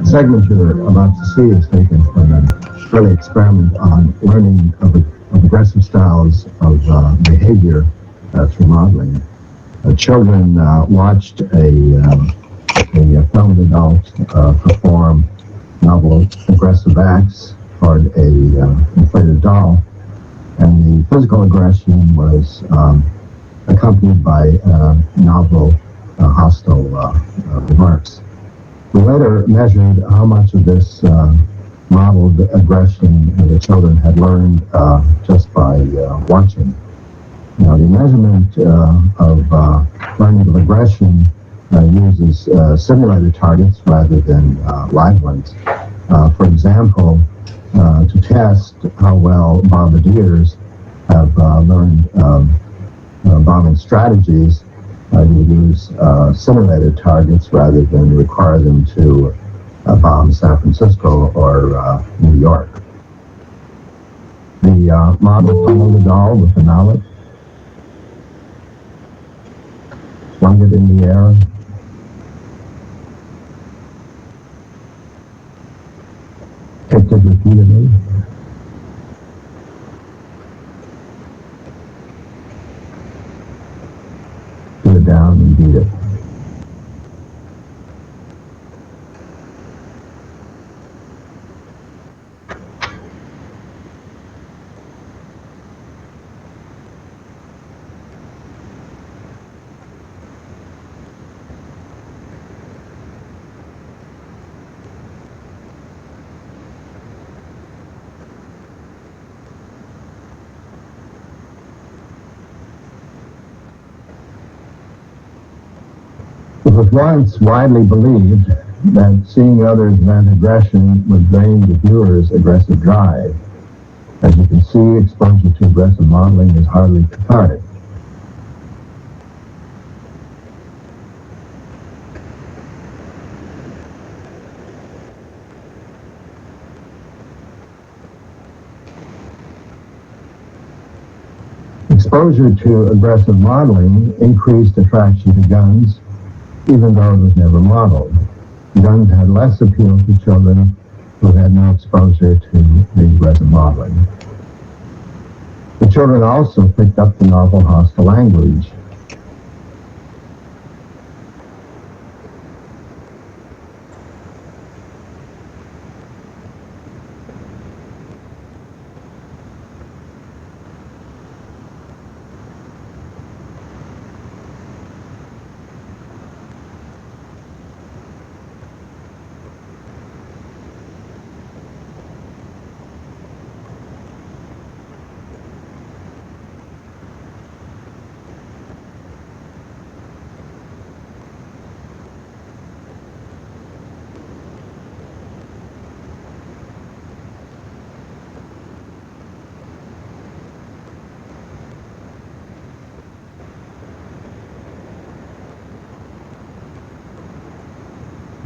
The segment you're about to see is taken from an early experiment on learning of aggressive styles of behavior through modeling. Children watched a filmed adult perform novel aggressive acts toward a inflated doll, and the physical aggression was accompanied by novel hostile remarks. We later measured how much of this modeled aggression the children had learned just by watching. Now, the measurement of learning of aggression uses simulated targets rather than live ones. For example, to test how well bombardiers have learned bombing strategies, you use simulated targets rather than require them to bomb San Francisco or New York. The model pummeled the doll with a mallet, flung it in the air, kicked it repeatedly, threw it down and beat it. It was once widely believed that seeing others vent aggression would drain the viewer's aggressive drive. As you can see, exposure to aggressive modeling is hardly cathartic. Exposure to aggressive modeling increased attraction to guns, even though it was never modeled. Guns had less appeal to children who had no exposure to the aggressive modeling. The children also picked up the novel hostile language.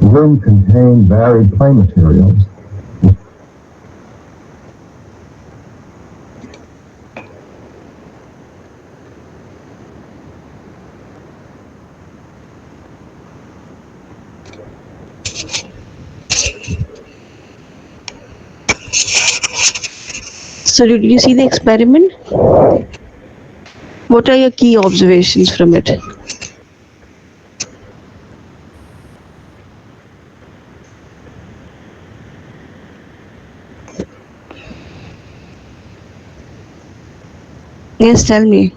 The room contained varied play materials. So did you see the experiment? What are your key observations from it? Yes, tell me.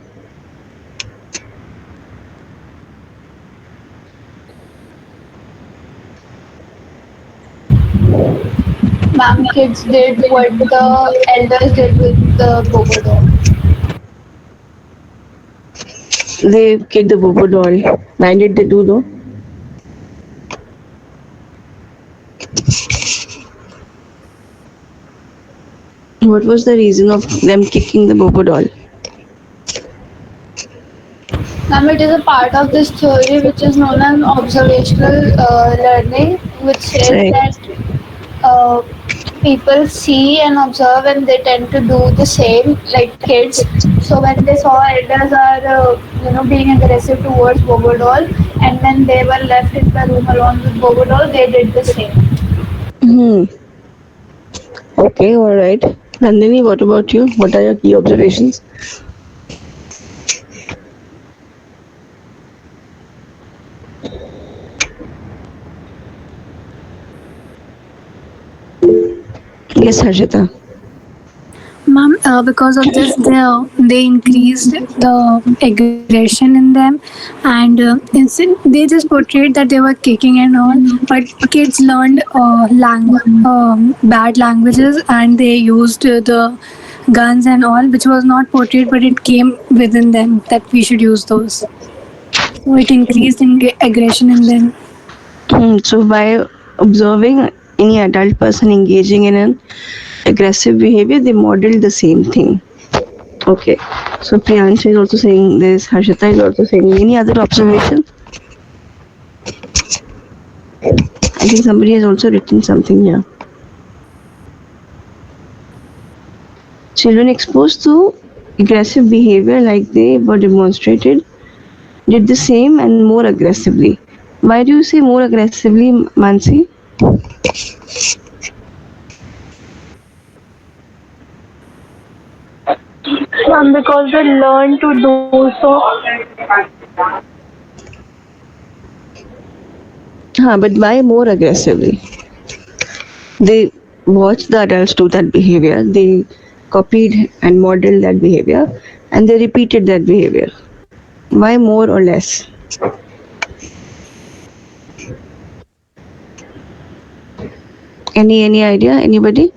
Ma'am, kids did what the elders did with the Bobo doll. They kicked the Bobo doll. Why did they do though? What was the reason of them kicking the Bobo doll? Ma'am, it is a part of this theory which is known as observational learning, which says Right. that people see and observe and they tend to do the same like kids. So when they saw elders are being aggressive towards Bobo doll, and when they were left in the room alone with Bobo doll, they did the same. Hmm. Okay, all right. Nandini, what about you? What are your key observations? Yes, Harshita. Ma'am, because of this, they increased the aggression in them, and instead they just portrayed that they were kicking and all, but kids learned bad languages and they used the guns and all, which was not portrayed, but it came within them that we should use those. So it increased aggression in them. So by observing any adult person engaging in an aggressive behavior, they modeled the same thing. Okay. So Priyansha is also saying this. Harshita is also saying. Any other observation? I think somebody has also written something here. Children exposed to aggressive behavior like they were demonstrated did the same and more aggressively. Why do you say more aggressively, Mansi? Because they learn to do so. But why more aggressively? They watched the adults do that behavior, they copied and modeled that behavior, and they repeated that behavior. Why more or less? Any idea? Anybody?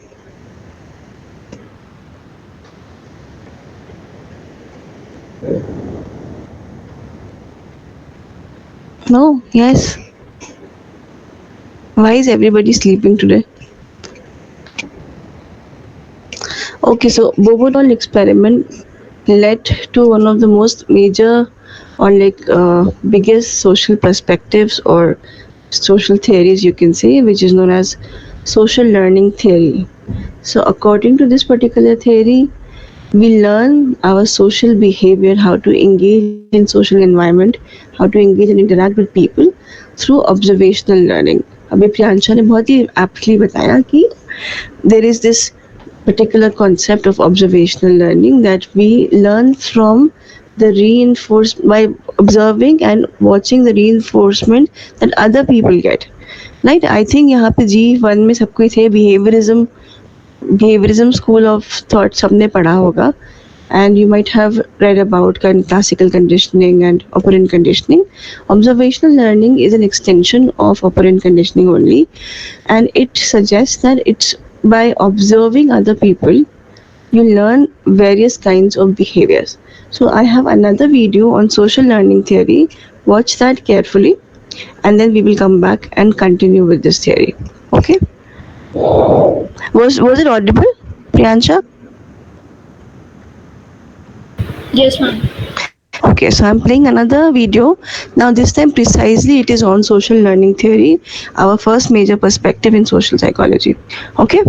No? Yes? Why is everybody sleeping today? Okay, so Bobo doll experiment led to one of the most major or biggest social perspectives or social theories you can say, which is known as social learning theory. So according to this particular theory, we learn our social behavior, how to engage in social environment, how to engage and interact with people through observational learning. अभी प्रियांशा ने बहुत ही aptly बताया कि there is this particular concept of observational learning that we learn from the reinforced by observing and watching the reinforcement that other people get. Right? I think यहाँ पे G1 में सब कोई थे behaviorism school of thought सबने पढ़ा होगा, and you might have read about classical conditioning and operant conditioning. Observational learning is an extension of operant conditioning only, and it suggests that it's by observing other people you learn various kinds of behaviors. So I have another video on social learning theory. Watch that carefully, and then we will come back and continue with this theory. Okay? Was it audible, Priyansha? Yes, ma'am. Okay, so I'm playing another video. Now this time precisely it is on social learning theory, our first major perspective in social psychology. Okay?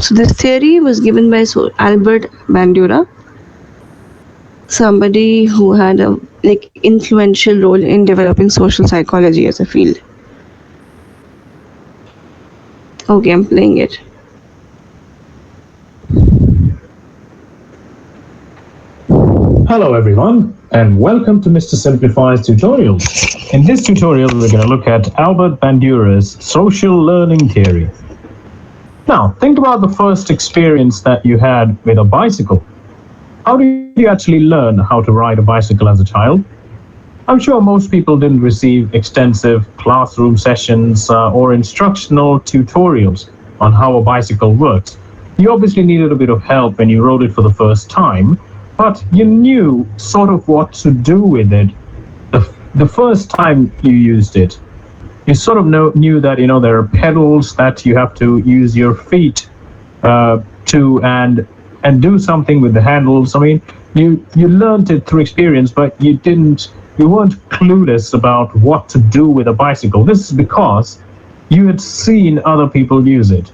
So this theory was given by Albert Bandura, somebody who had a influential role in developing social psychology as a field. Okay, I'm playing it. Hello everyone, and welcome to Mr. Simplified's tutorials. In this tutorial, we're going to look at Albert Bandura's social learning theory. Now, think about the first experience that you had with a bicycle. How did you actually learn how to ride a bicycle as a child? I'm sure most people didn't receive extensive classroom sessions or instructional tutorials on how a bicycle works. You obviously needed a bit of help when you rode it for the first time, but you knew sort of what to do with it the first time you used it. You sort of knew that there are pedals that you have to use your feet to and do something with the handles. I mean, you learned it through experience, but you didn't you weren't clueless about what to do with a bicycle. This is because you had seen other people use it.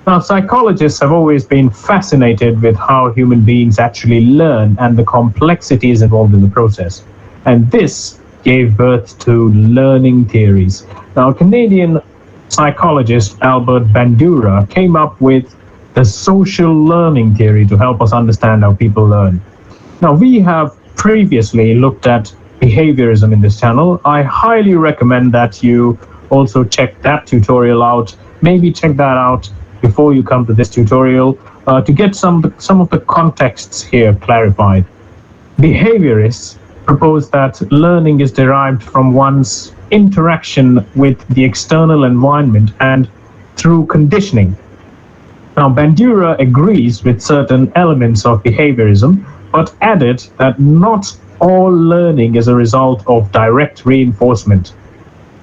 Now, psychologists have always been fascinated with how human beings actually learn and the complexities involved in the process. And this gave birth to learning theories. Now, Canadian psychologist Albert Bandura came up with the social learning theory to help us understand how people learn. Now, we have previously looked at behaviorism in this channel. I highly recommend that you also check that tutorial out. Maybe check that out before you come to this tutorial to get some of the contexts here clarified. Behaviorists propose that learning is derived from one's interaction with the external environment and through conditioning. Now, Bandura agrees with certain elements of behaviorism, but added that not all learning is a result of direct reinforcement.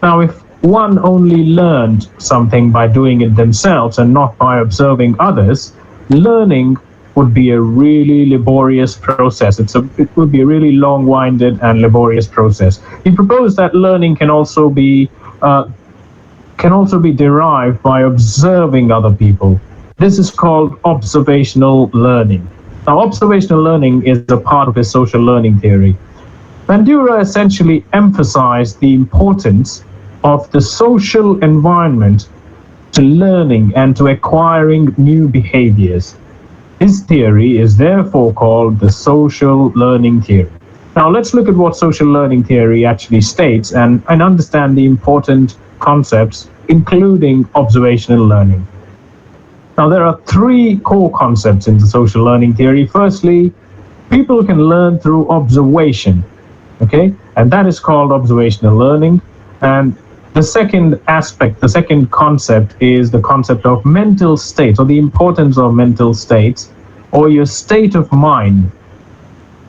Now, if one only learned something by doing it themselves and not by observing others, learning would be a really laborious process. It would be a really long-winded and laborious process. He proposed that learning can also be derived by observing other people. This is called observational learning. Now, observational learning is a part of his social learning theory. Bandura essentially emphasized the importance of the social environment to learning and to acquiring new behaviors. His theory is therefore called the social learning theory. Now, let's look at what social learning theory actually states and understand the important concepts, including observational learning. Now, there are three core concepts in the social learning theory. Firstly, people can learn through observation, okay? And that is called observational learning. And the second aspect, the second concept is the concept of mental states, or the importance of mental states, or your state of mind.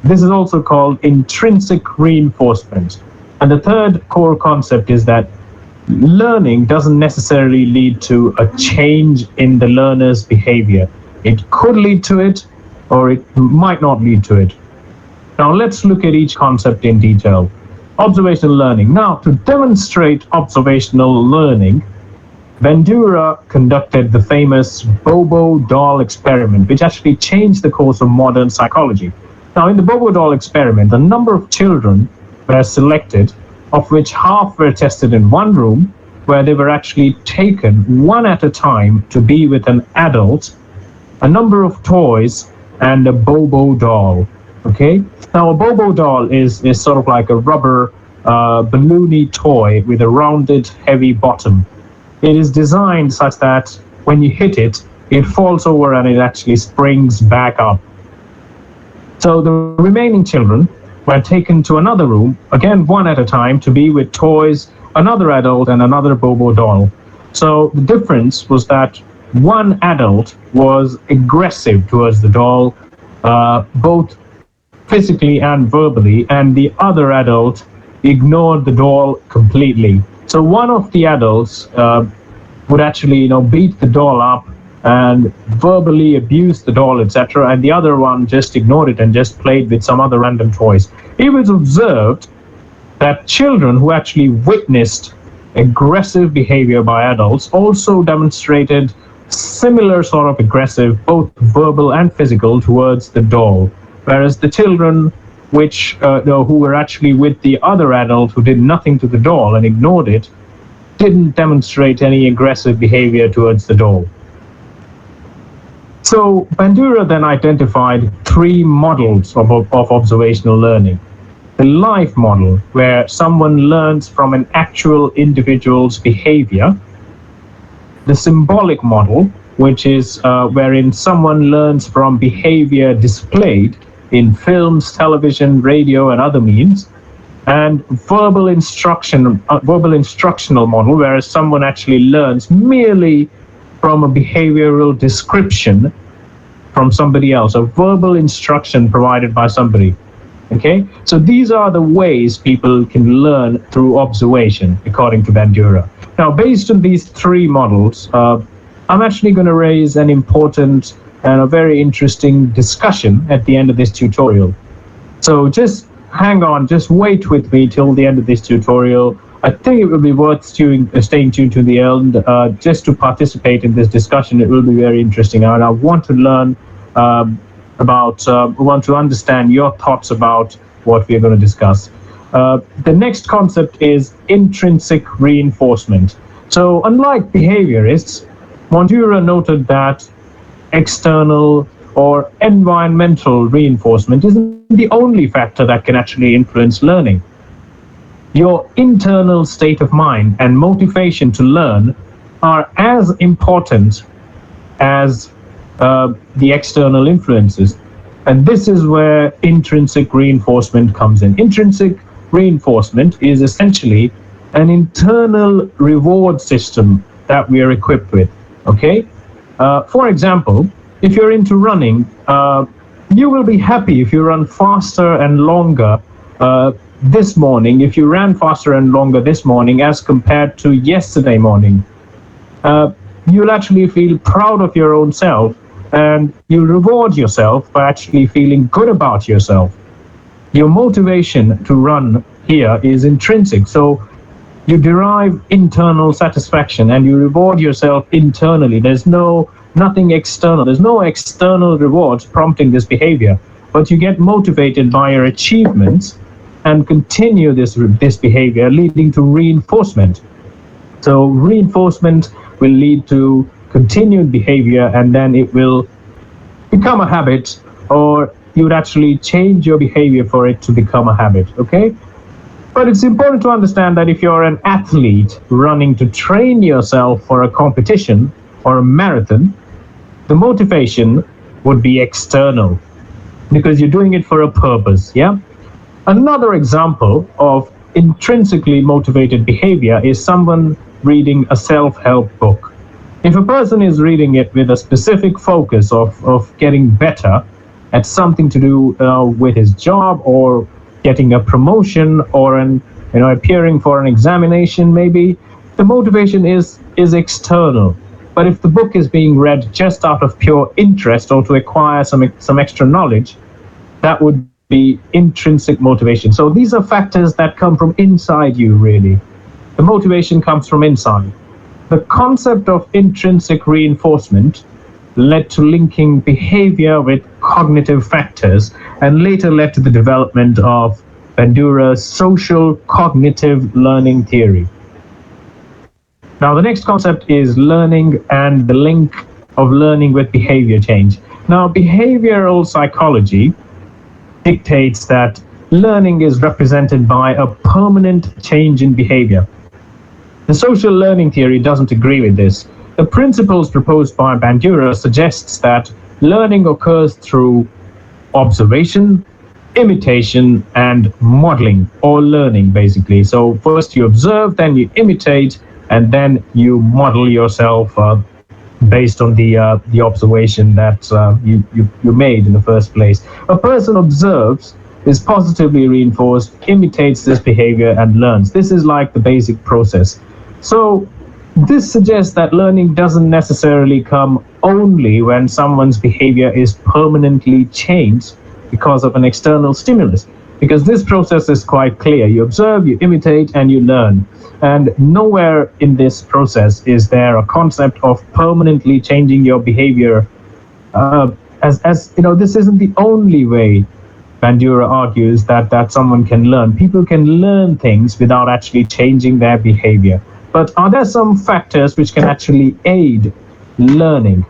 This is also called intrinsic reinforcement. And the third core concept is that learning doesn't necessarily lead to a change in the learner's behavior. It could lead to it, or it might not lead to it. Now, let's look at each concept in detail. Observational learning. Now, to demonstrate observational learning, Bandura conducted the famous Bobo doll experiment, which actually changed the course of modern psychology. Now, in the Bobo doll experiment, a number of children were selected, of which half were tested in one room, where they were actually taken one at a time to be with an adult, a number of toys, and a Bobo doll. Okay? Now, a Bobo doll is sort of like a rubber balloony toy with a rounded, heavy bottom. It is designed such that when you hit it, it falls over and it actually springs back up. So the remaining children were taken to another room, again one at a time, to be with toys, another adult, and another Bobo doll. So the difference was that one adult was aggressive towards the doll, both physically and verbally, and the other adult ignored the doll completely. So one of the adults would actually, beat the doll up and verbally abuse the doll, etc., and the other one just ignored it and just played with some other random toys. It was observed that children who actually witnessed aggressive behavior by adults also demonstrated similar sort of aggressive, both verbal and physical, towards the doll, whereas the children who were actually with the other adult who did nothing to the doll and ignored it didn't demonstrate any aggressive behavior towards the doll. So Bandura then identified three models of observational learning. The life model, where someone learns from an actual individual's behavior. The symbolic model, which is wherein someone learns from behavior displayed in films, television, radio, and other means. And verbal instructional model, whereas someone actually learns merely from a behavioral description from somebody else, a verbal instruction provided by somebody. Okay, so these are the ways people can learn through observation, according to Bandura. Now, based on these three models, I'm actually going to raise an important and a very interesting discussion at the end of this tutorial. So just hang on, just wait with me till the end of this tutorial. I think it will be worth staying tuned to the end just to participate in this discussion. It will be very interesting, and I want to learn want to understand your thoughts about what we are going to discuss. The next concept is intrinsic reinforcement. So, unlike behaviorists, Bandura noted that external or environmental reinforcement isn't the only factor that can actually influence learning. Your internal state of mind and motivation to learn are as important as the external influences. And this is where intrinsic reinforcement comes in. Intrinsic reinforcement is essentially an internal reward system that we are equipped with. Okay? For example, if you're into running, you will be happy if you run faster and longer this morning, if you ran faster and longer this morning as compared to yesterday morning. You'll actually feel proud of your own self, and you reward yourself by actually feeling good about yourself. Your motivation to run here is intrinsic. So you derive internal satisfaction and you reward yourself internally. There's nothing external. There's no external rewards prompting this behavior, but you get motivated by your achievements and continue this behavior, leading to reinforcement. So reinforcement will lead to continued behavior, and then it will become a habit, or you would actually change your behavior for it to become a habit. Okay? But it's important to understand that if you're an athlete running to train yourself for a competition or a marathon, the motivation would be external because you're doing it for a purpose. Yeah. Another example of intrinsically motivated behavior is someone reading a self-help book. If a person is reading it with a specific focus of getting better at something to do with his job, or getting a promotion, or appearing for an examination, maybe the motivation is external. But if the book is being read just out of pure interest or to acquire some extra knowledge, that would be intrinsic motivation. So these are factors that come from inside you, really. The motivation comes from inside. The concept of intrinsic reinforcement led to linking behavior with cognitive factors, and later led to the development of Bandura's social cognitive learning theory. Now, the next concept is learning and the link of learning with behavior change. Now, behavioral psychology dictates that learning is represented by a permanent change in behavior. The social learning theory doesn't agree with this. The principles proposed by Bandura suggests that learning occurs through observation, imitation, and modeling, or learning, basically. So first you observe, then you imitate, and then you model yourself based on the observation that you made in the first place. A person observes, is positively reinforced, imitates this behavior, and learns. This is like the basic process. So this suggests that learning doesn't necessarily come only when someone's behavior is permanently changed because of an external stimulus, because this process is quite clear. You observe, you imitate, and you learn. And nowhere in this process is there a concept of permanently changing your behavior. This isn't the only way Bandura argues that someone can learn. People can learn things without actually changing their behavior. But are there some factors which can actually aid learning?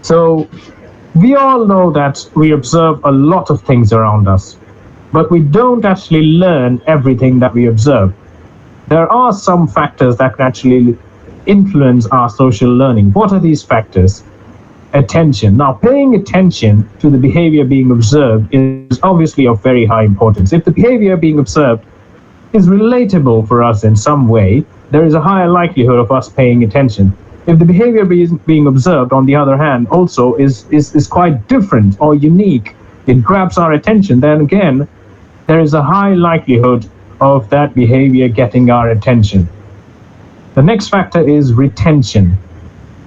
So we all know that we observe a lot of things around us, but we don't actually learn everything that we observe. There are some factors that can actually influence our social learning. What are these factors? Attention. Now, paying attention to the behavior being observed is obviously of very high importance. If the behavior being observed is relatable for us in some way, there is a higher likelihood of us paying attention. If the behavior being observed, on the other hand, also is quite different or unique, it grabs our attention, then again, there is a high likelihood of that behavior getting our attention. The next factor is retention.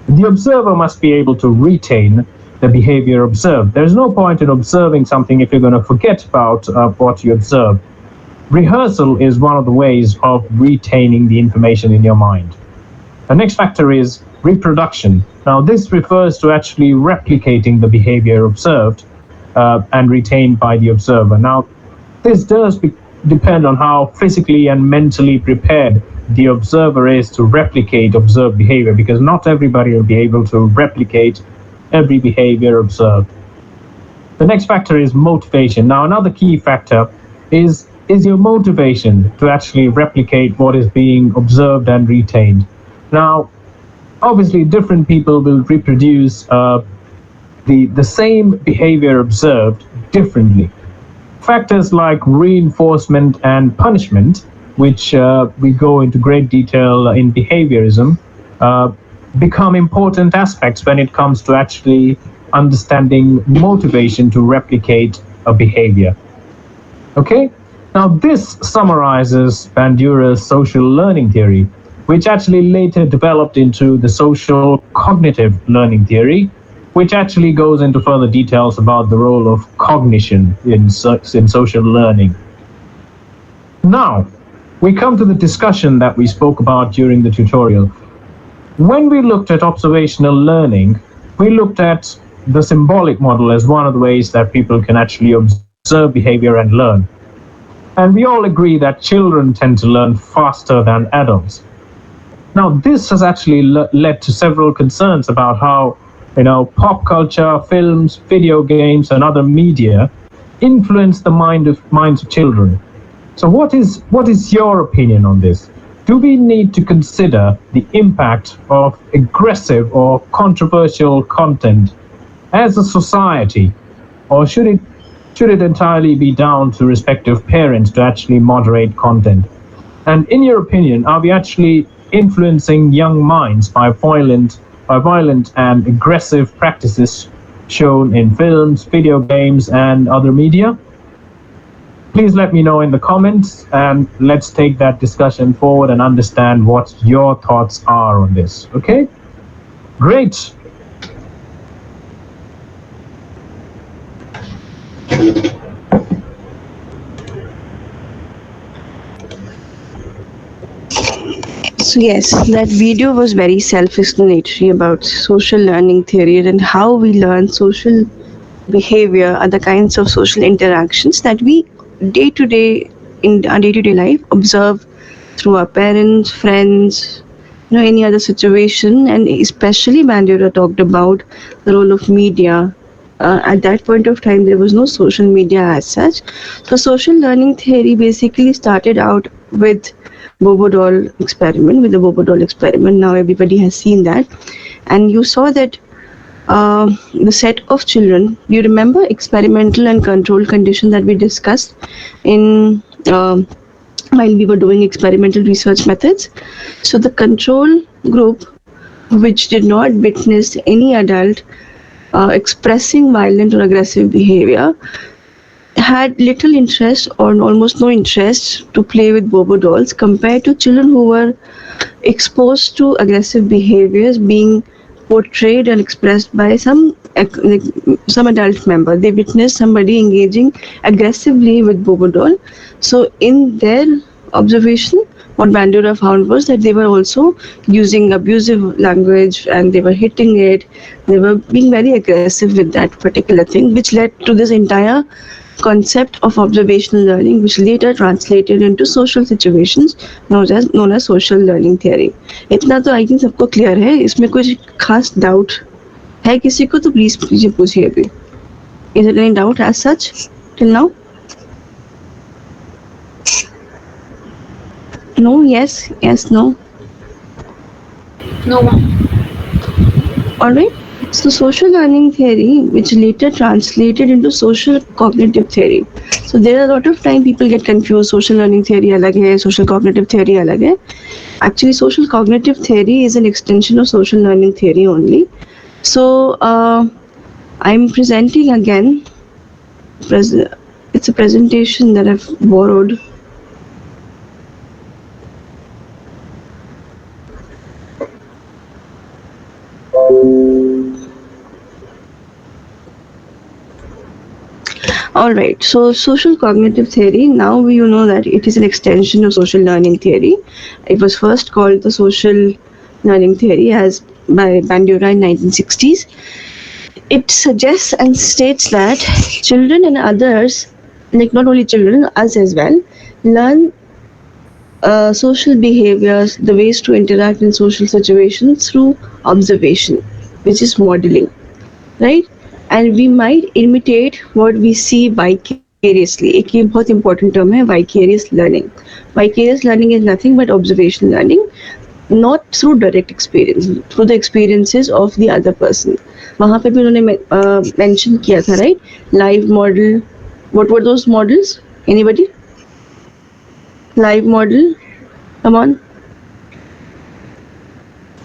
The observer must be able to retain the behavior observed. There's no point in observing something if you're going to forget about what you observed. Rehearsal is one of the ways of retaining the information in your mind. The next factor is reproduction. Now, this refers to actually replicating the behavior observed and retained by the observer. Now, this does depend on how physically and mentally prepared the observer is to replicate observed behavior, because not everybody will be able to replicate every behavior observed. The next factor is motivation. Now, another key factor is your motivation to actually replicate what is being observed and retained. Now, obviously, different people will reproduce the same behavior observed differently. Factors like reinforcement and punishment, which we go into great detail in behaviorism, become important aspects when it comes to actually understanding motivation to replicate a behavior. Okay? Now, this summarizes Bandura's social learning theory, which actually later developed into the social cognitive learning theory, which actually goes into further details about the role of cognition in social learning. Now, we come to the discussion that we spoke about during the tutorial. When we looked at observational learning, we looked at the symbolic model as one of the ways that people can actually observe behavior and learn. And we all agree that children tend to learn faster than adults. Now, this has actually led to several concerns about how, pop culture, films, video games, and other media influence the minds of children. So what is your opinion on this? Do we need to consider the impact of aggressive or controversial content as a society, or should it entirely be down to respective parents to actually moderate content? And in your opinion, are we actually influencing young minds by violent and aggressive practices shown in films, video games, and other media? Please let me know in the comments, and let's take that discussion forward and understand what your thoughts are on this. Okay? Great. So yes, that video was very self-explanatory about social learning theory and how we learn social behavior, other kinds of social interactions that we day to day in our day-to-day life observe through our parents, friends, any other situation. And especially Bandura talked about the role of media. At that point of time, there was no social media as such. So social learning theory basically started out with Bobo doll experiment, with the Bobo doll experiment. Now everybody has seen that. And you saw that the set of children, you remember experimental and control condition that we discussed in while we were doing experimental research methods. So the control group, which did not witness any adult expressing violent or aggressive behavior, had little interest or almost no interest to play with Bobo dolls, compared to children who were exposed to aggressive behaviors being portrayed and expressed by some adult member. They witnessed somebody engaging aggressively with Bobo doll. So in their observation, what Bandura found was that they were also using abusive language, and they were hitting it. They were being very aggressive with that particular thing, which led to this entire concept of observational learning, which later translated into social situations known as social learning theory. इतना तो I think सबको clear है. इसमें कुछ खास doubt है किसी को तो प्लीज पूछिए अभी. Is it any doubt as such till now? No, yes, no. No, ma'am. All right. So social learning theory, which later translated into social cognitive theory. So there are a lot of time people get confused. Social learning theory alag hai, social cognitive theory alag hai. Actually, social cognitive theory is an extension of social learning theory only. So I'm presenting again. It's a presentation that I've borrowed. All right. So social cognitive theory. Now we know that it is an extension of social learning theory. It was first called the social learning theory as by Bandura in 1960s. It suggests and states that children and others, like not only children, us as well, learn social behaviors, the ways to interact in social situations through observation, which is modeling, right? And we might imitate what we see vicariously. एक ये बहुत important term है, vicarious learning. Vicarious learning is nothing but observational learning, not through direct experience, through the experiences of the other person. वहाँ पे भी उन्होंने mention किया था, right? Live model. What were those models? Anybody? Live model. Come on.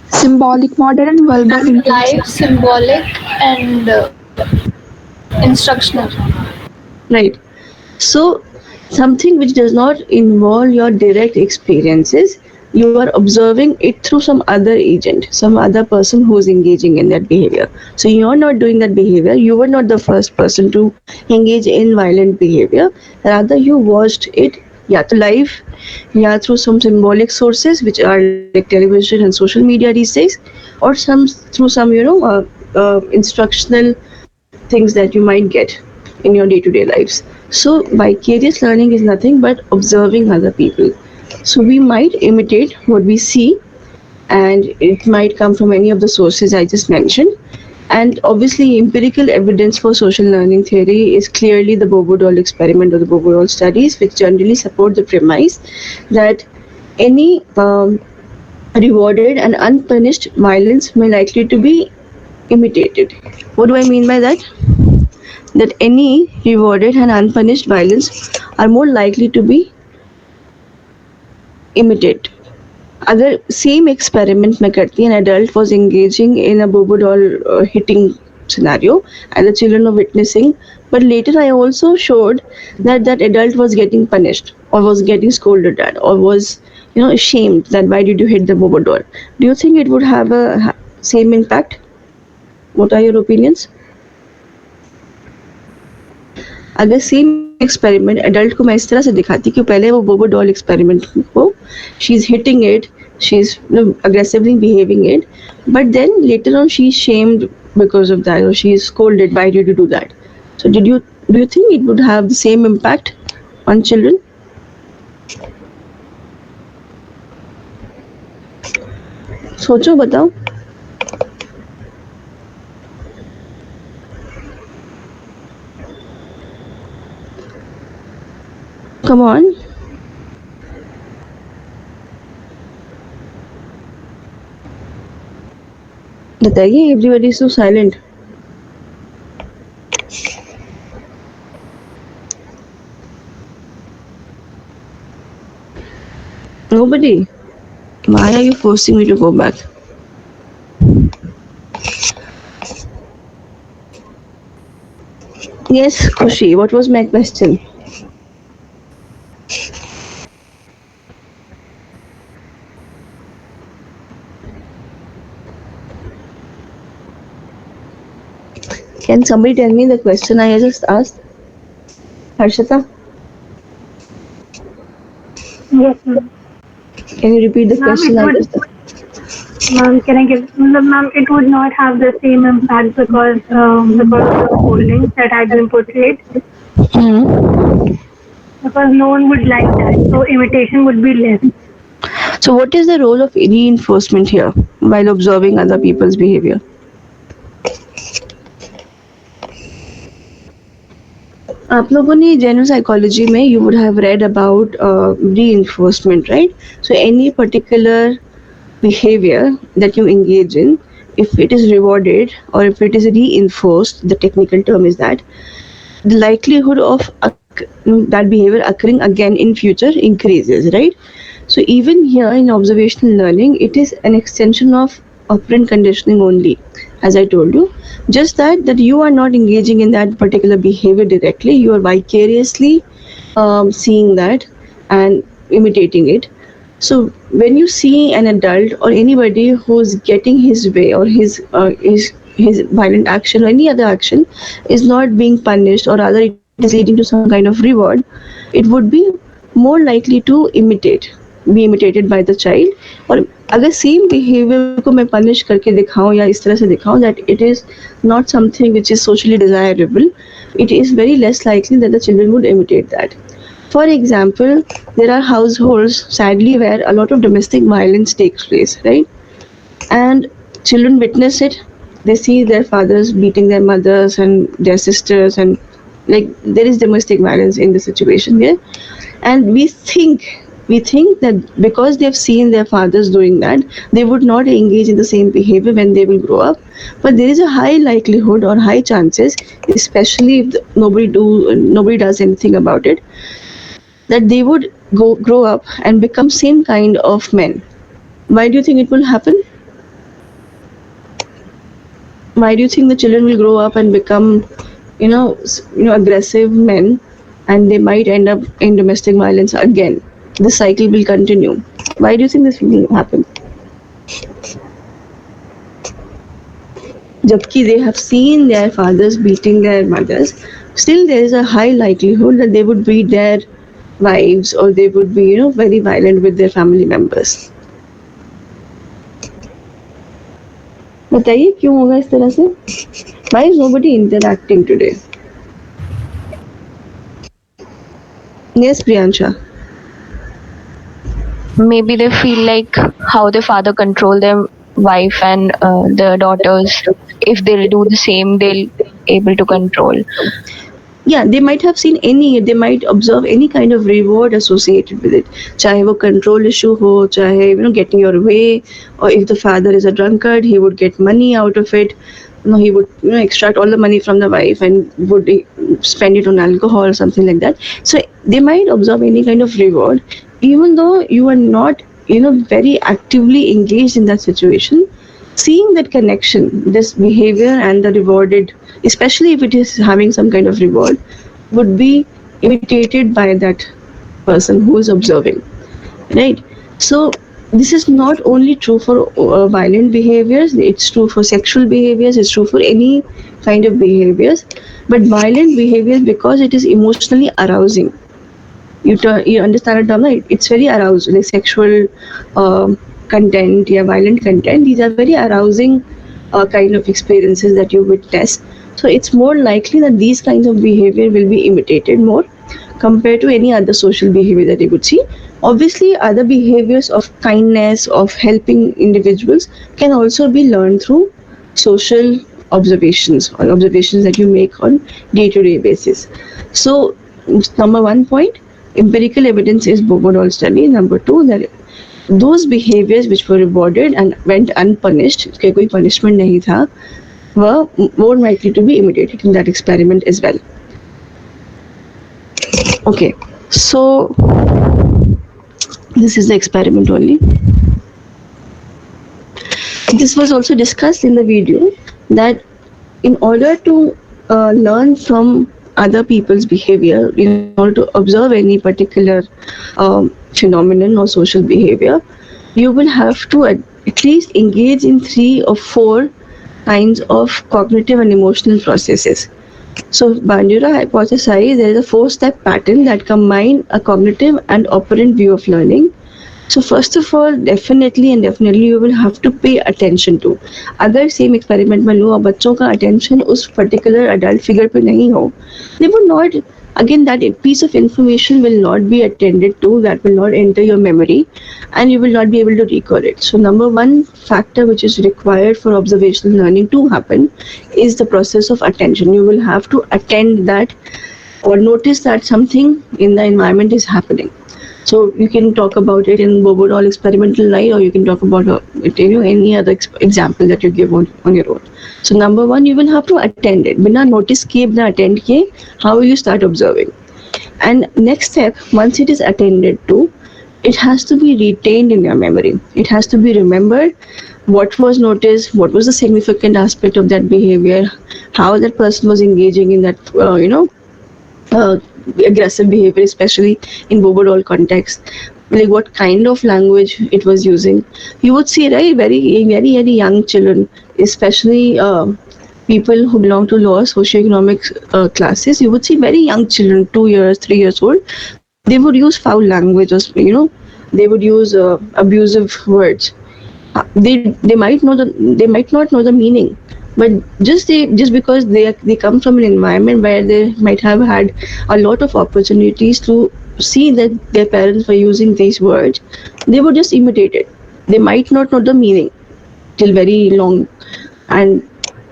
Symbolic model and verbal intention. Live, symbolic, and instructional. Right. So, something which does not involve your direct experiences, you are observing it through some other agent, some other person who is engaging in that behavior. So, you're not doing that behavior. You were not the first person to engage in violent behavior. Rather, you watched it, yeah, to live, yeah, through some symbolic sources, which are like television and social media these days, or some through some, instructional things that you might get in your day-to-day lives. So vicarious learning is nothing but observing other people. So we might imitate what we see, and it might come from any of the sources I just mentioned. And obviously empirical evidence for social learning theory is clearly the Bobo-Doll experiment or the Bobo-Doll studies, which generally support the premise that any rewarded and unpunished violence may likely to be imitated. What do I mean by that? That any rewarded and unpunished violence are more likely to be imitated. अगर same experiment में करती an adult was engaging in a Bobo-Doll hitting scenario and the children were witnessing, but later I also showed that that adult was getting punished or was getting scolded at or was ashamed that why did you hit the Bobo-Doll. Do you think it would have a same impact? What are your opinions? अगर same experiment adult को मैं इस तरह से दिखाती कि पहले वो बोबो डॉल एक्सपेरिमेंट को she is hitting it, she is aggressively behaving it, but then later on she is shamed because of that or she is scolded, why did you do that? So do you think it would have the same impact on children? सोचो बताओ. Come on. बताइए, everybody is so silent. Nobody. Why are you forcing me to go back? Yes, Khushi, what was my question? Can somebody tell me the question I just asked? Harshita? Yes, ma'am. Can you repeat the Ma'am, question I just asked? Ma'am, can I give? Ma'am, it would not have the same impact because of the holdings that had been portrayed. Because no one would like that, so imitation would be less. So what is the role of reinforcement here while observing other people's behavior? आप लोगों ने general psychology में you would have read about reinforcement, right? So any particular behavior that you engage in, if it is rewarded or if it is reinforced, the technical term is that, the likelihood of that behavior occurring again in future increases, right? So even here in observational learning, it is an extension of operant conditioning only, as I told you. Just that you are not engaging in that particular behavior directly, you are vicariously seeing that and imitating it. So when you see an adult or anybody who's getting his way or his violent action or any other action is not being punished, or rather it it is leading to some kind of reward, it would be more likely to be imitated by the child. और अगर same behaviour को मैं punish करके दिखाऊं या इस तरह से दिखाऊं that it is not something which is socially desirable, it is very less likely that the children would imitate that. For example, there are households, sadly, where a lot of domestic violence takes place, right? And children witness it. They see their fathers beating their mothers and their sisters, and like there is domestic violence in the situation here. And we think that because they have seen their fathers doing that, they would not engage in the same behavior when they will grow up. But there is a high likelihood or high chances, especially if nobody does anything about it, that they would grow up and become same kind of men. Why do you think it will happen? Why do you think the children will grow up and become, aggressive men, and they might end up in domestic violence again? The cycle will continue. Why do you think this will happen? Jabki they have seen their fathers beating their mothers, still there is a high likelihood that they would beat their wives, or they would be, very violent with their family members. बताइए क्यों होगा इस तरह से? Why is nobody interacting today? Yes, Priyansha. Maybe they feel like how their father control their wife and their daughters. If they'll do the same, they'll able to control. Yeah, they might have seen they might observe any kind of reward associated with it. Chahe wo control issue ho, chahe, getting your way, or if the father is a drunkard, he would get money out of it. He would, extract all the money from the wife and would spend it on alcohol or something like that. So they might observe any kind of reward, even though you are not, very actively engaged in that situation. Seeing that connection, this behavior and the rewarded, especially if it is having some kind of reward, would be imitated by that person who is observing, right? So this is not only true for violent behaviors, it's true for sexual behaviors, it's true for any kind of behaviors. But violent behaviors, because it is emotionally arousing, you understand the term, right? It's very arousing, like sexual content, violent content. These are very arousing kind of experiences that you witness. So it's more likely that these kinds of behavior will be imitated more compared to any other social behavior that you would see. Obviously, other behaviors of kindness, of helping individuals, can also be learned through social observations or observations that you make on day-to-day basis. So, number 1 point, empirical evidence is Bobo-Doll study. Number 2, that those behaviors which were rewarded and went unpunished, उसके कोई punishment नहीं था, were more likely to be imitated in that experiment as well. Okay, so this is the experiment only. This was also discussed in the video, that in order to learn from other people's behavior, in order to observe any particular phenomenon or social behavior, you will have to at least engage in 3 or 4 kinds of cognitive and emotional processes. So Bandura hypothesized there is a 4-step pattern that combine a cognitive and operant view of learning. So first of all, definitely you will have to pay attention to. अगर same experiment में लो और बच्चों का attention उस particular adult figure पे नहीं हो, they would not, again that piece of information will not be attended to, that will not enter your memory, and you will not be able to recall it. So number 1 factor which is required for observational learning to happen is the process of attention. You will have to attend that or notice that something in the environment is happening. So you can talk about it in Bobo-Doll experimental night, or you can talk about it, any other example that you give on your own. So number 1, you will have to attend it. बिना notice किए, बिना attend किए, how will you start observing? And next step, once it is attended to, it has to be retained in your memory. It has to be remembered what was noticed, what was the significant aspect of that behavior, how that person was engaging in that, aggressive behavior, especially in Bobo-Doll context, like what kind of language it was using. You would see, right, very young children, especially people who belong to lower socioeconomic classes, you would see very young children, 2 years, 3 years old. They would use foul language, or they would use abusive words. They might know they might not know the meaning, but just because they come from an environment where they might have had a lot of opportunities to see that their parents were using these words, they would just imitate it. They might not know the meaning till very long, and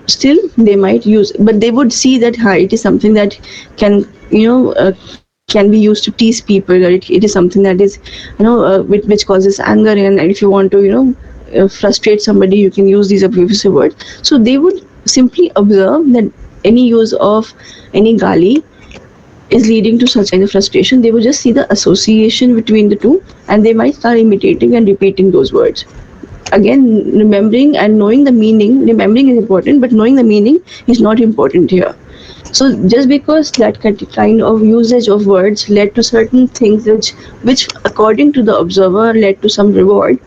still they might use, but they would see that it is something that can can be used to tease people, or it is something that is which causes anger, and if you want to frustrate somebody, you can use these abusive words. So they would simply observe that any use of any gali is leading to such kind of frustration. They would just see the association between the two, and they might start imitating and repeating those words. Again, remembering and knowing the meaning. Remembering is important, but knowing the meaning is not important here. So just because that kind of usage of words led to certain things which according to the observer led to some reward,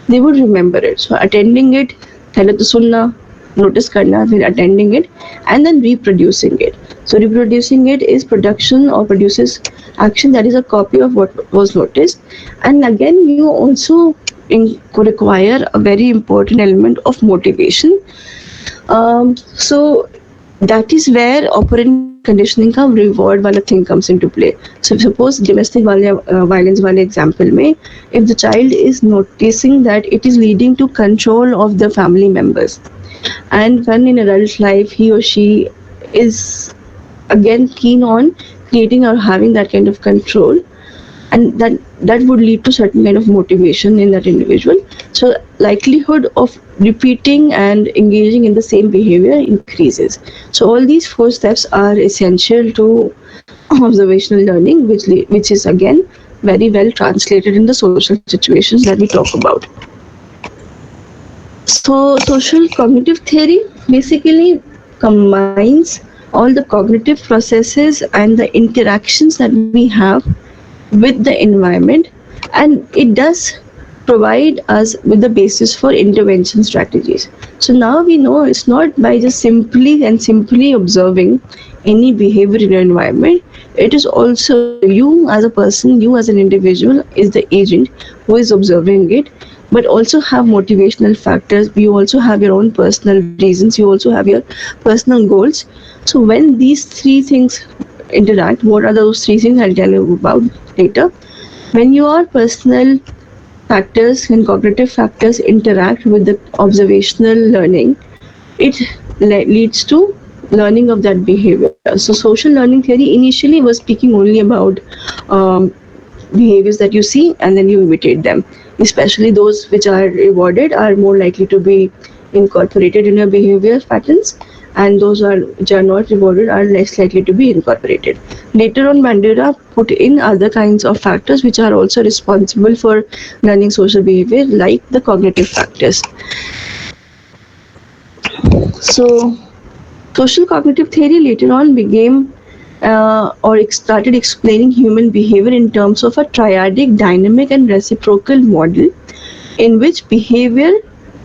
they would remember it. So attending it, पहले तो सुनना, notice करना, फिर attending it, and then reproducing it. So reproducing it is production or produces action that is a copy of what was noticed. And again, you also require a very important element of motivation. So that is where operant conditioning का reward वाला thing comes into play. So suppose domestic violence वाले example में, if the child is noticing that it is leading to control of the family members, and when in adult life he or she is again keen on creating or having that kind of control, and that would lead to certain kind of motivation in that individual. So likelihood of repeating and engaging in the same behavior increases. So all these 4 steps are essential to observational learning, which is again very well translated in the social situations that we talk about. So social cognitive theory basically combines all the cognitive processes and the interactions that we have with the environment, and it does provide us with the basis for intervention strategies. So now we know it's not by just simply observing any behavior in your environment. It is also you as a person, you as an individual is the agent who is observing it, but also have motivational factors. You also have your own personal reasons. You also have your personal goals. So when these 3 things interact, what are those 3 things? I'll tell you about later. When your personal factors and cognitive factors interact with the observational learning, it leads to learning of that behavior. So social learning theory initially was speaking only about behaviors that you see and then you imitate them. Especially those which are rewarded are more likely to be incorporated in your behavior patterns, and those which are not rewarded are less likely to be incorporated. Later on, Bandura put in other kinds of factors which are also responsible for learning social behavior, like the cognitive factors. So social cognitive theory later on became or started explaining human behavior in terms of a triadic, dynamic and reciprocal model in which behavior,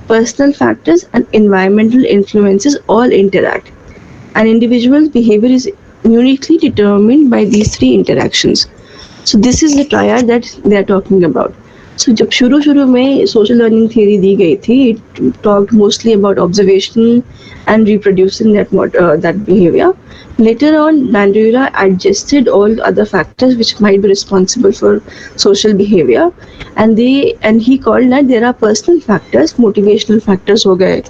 personal factors and environmental influences all interact. An individual's behavior is uniquely determined by these 3 interactions. So this is the triad that they are talking about. So जब शुरू में social learning theory दी गई थी, it talked mostly about observation and reproducing that behavior. Later on, Bandura adjusted all other factors which might be responsible for social behavior, and he called that there are personal factors, motivational factors हो गए,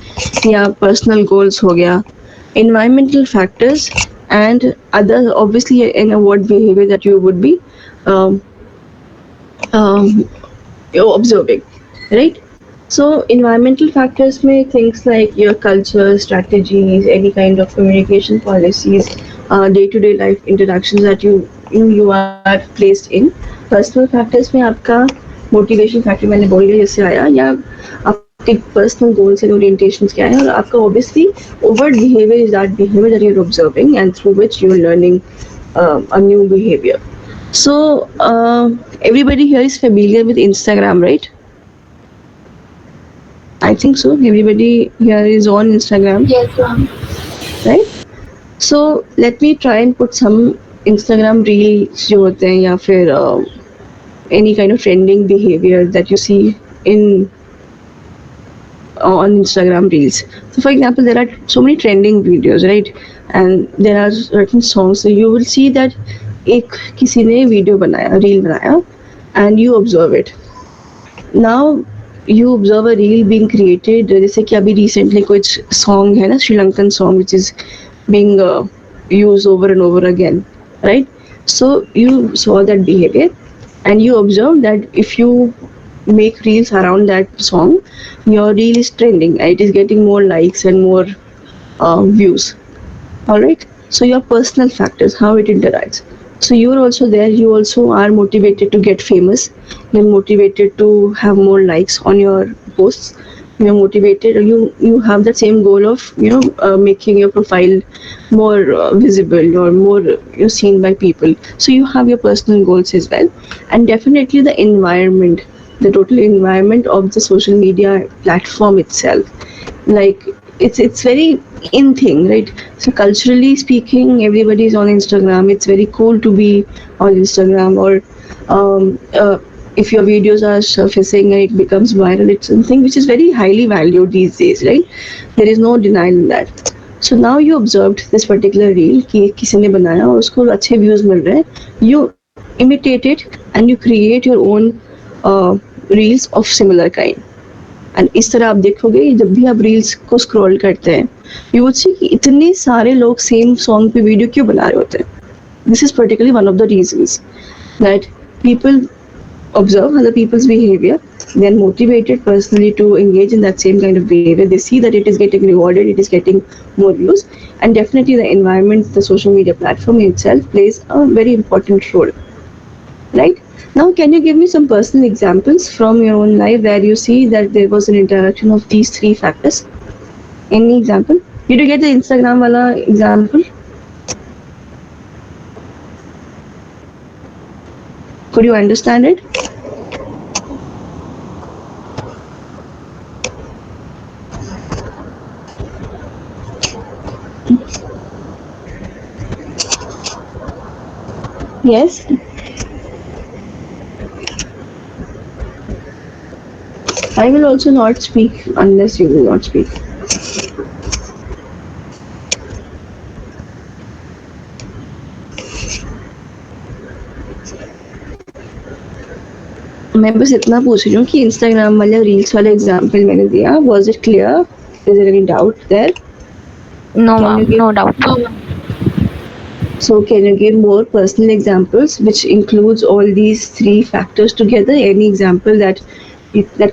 या personal goals हो गया, environmental factors, and other obviously in what behavior that you would be observing, right? So environmental factors may things like your culture, strategies, any kind of communication policies, day-to-day life interactions that you are placed in. Personal factors में आपका motivation factor मैंने बोल दिया जैसे आया, या आपके personal goals and orientations क्या है, और आपका obviously overt behavior is that behavior that you're observing and through which you're learning a new behavior. So everybody here is familiar with Instagram, right? I think so. Everybody here is on Instagram. Yes, ma'am. right? So let me try and put some Instagram reels जो होते हैं या फिर any kind of trending behavior that you see in on Instagram reels. So for example, there are so many trending videos, right? And there are certain songs. So you will see that एक किसी ने video बनाया, reel बनाया, and you observe it. Now you observe a reel being created. जैसे कि अभी recently कुछ song है ना, Sri Lankan song which is being used over and over again, right? So you saw that behavior, and you observe that if you make reels around that song, your reel is trending. It is getting more likes and more views. All right. So your personal factors, how it interacts. So you're also there. You also are motivated to get famous. You're motivated to have more likes on your posts. You're motivated. You have the same goal of making your profile more visible or more seen by people. So you have your personal goals as well, and definitely the environment, the total environment of the social media platform itself. Like it's very in thing, right? So culturally speaking, everybody is on Instagram. It's very cool to be on Instagram, or if your videos are surfacing and it becomes viral, it's something which is very highly valued these days, right? There is no denial in that. So now you observed this particular reel कि किसी ने बनाया और उसको अच्छे views मिल रहे हैं. You imitate it and you create your own reels of similar kind. And इस तरह आप देखोगे जब भी आप रील्स को स्क्रॉल करते हैं, यू वुड सी कि इतने सारे लोग सेम सॉन्ग पे वीडियो क्यों बना रहे होते हैं. This is particularly one of the reasons that people observe other people's behavior, they are motivated personally to engage in that same kind of behavior. They see that it is getting rewarded, it is getting more views, and definitely the environment, the social media platform itself plays a very important role, right? Now, can you give me some personal examples from your own life where you see that there was an interaction of these three factors? Any example? Did you get the Instagram wala example? Could you understand it? Yes. I will also not speak unless you will not speak. मैं बस इतना पूछ रही हूँ कि Instagram वाले reels वाले example मैंने दिया, was it clear? Is there any doubt there? No, Can ma'am, you give- no doubt. So can you give more personal examples which includes all these three factors together? Any example that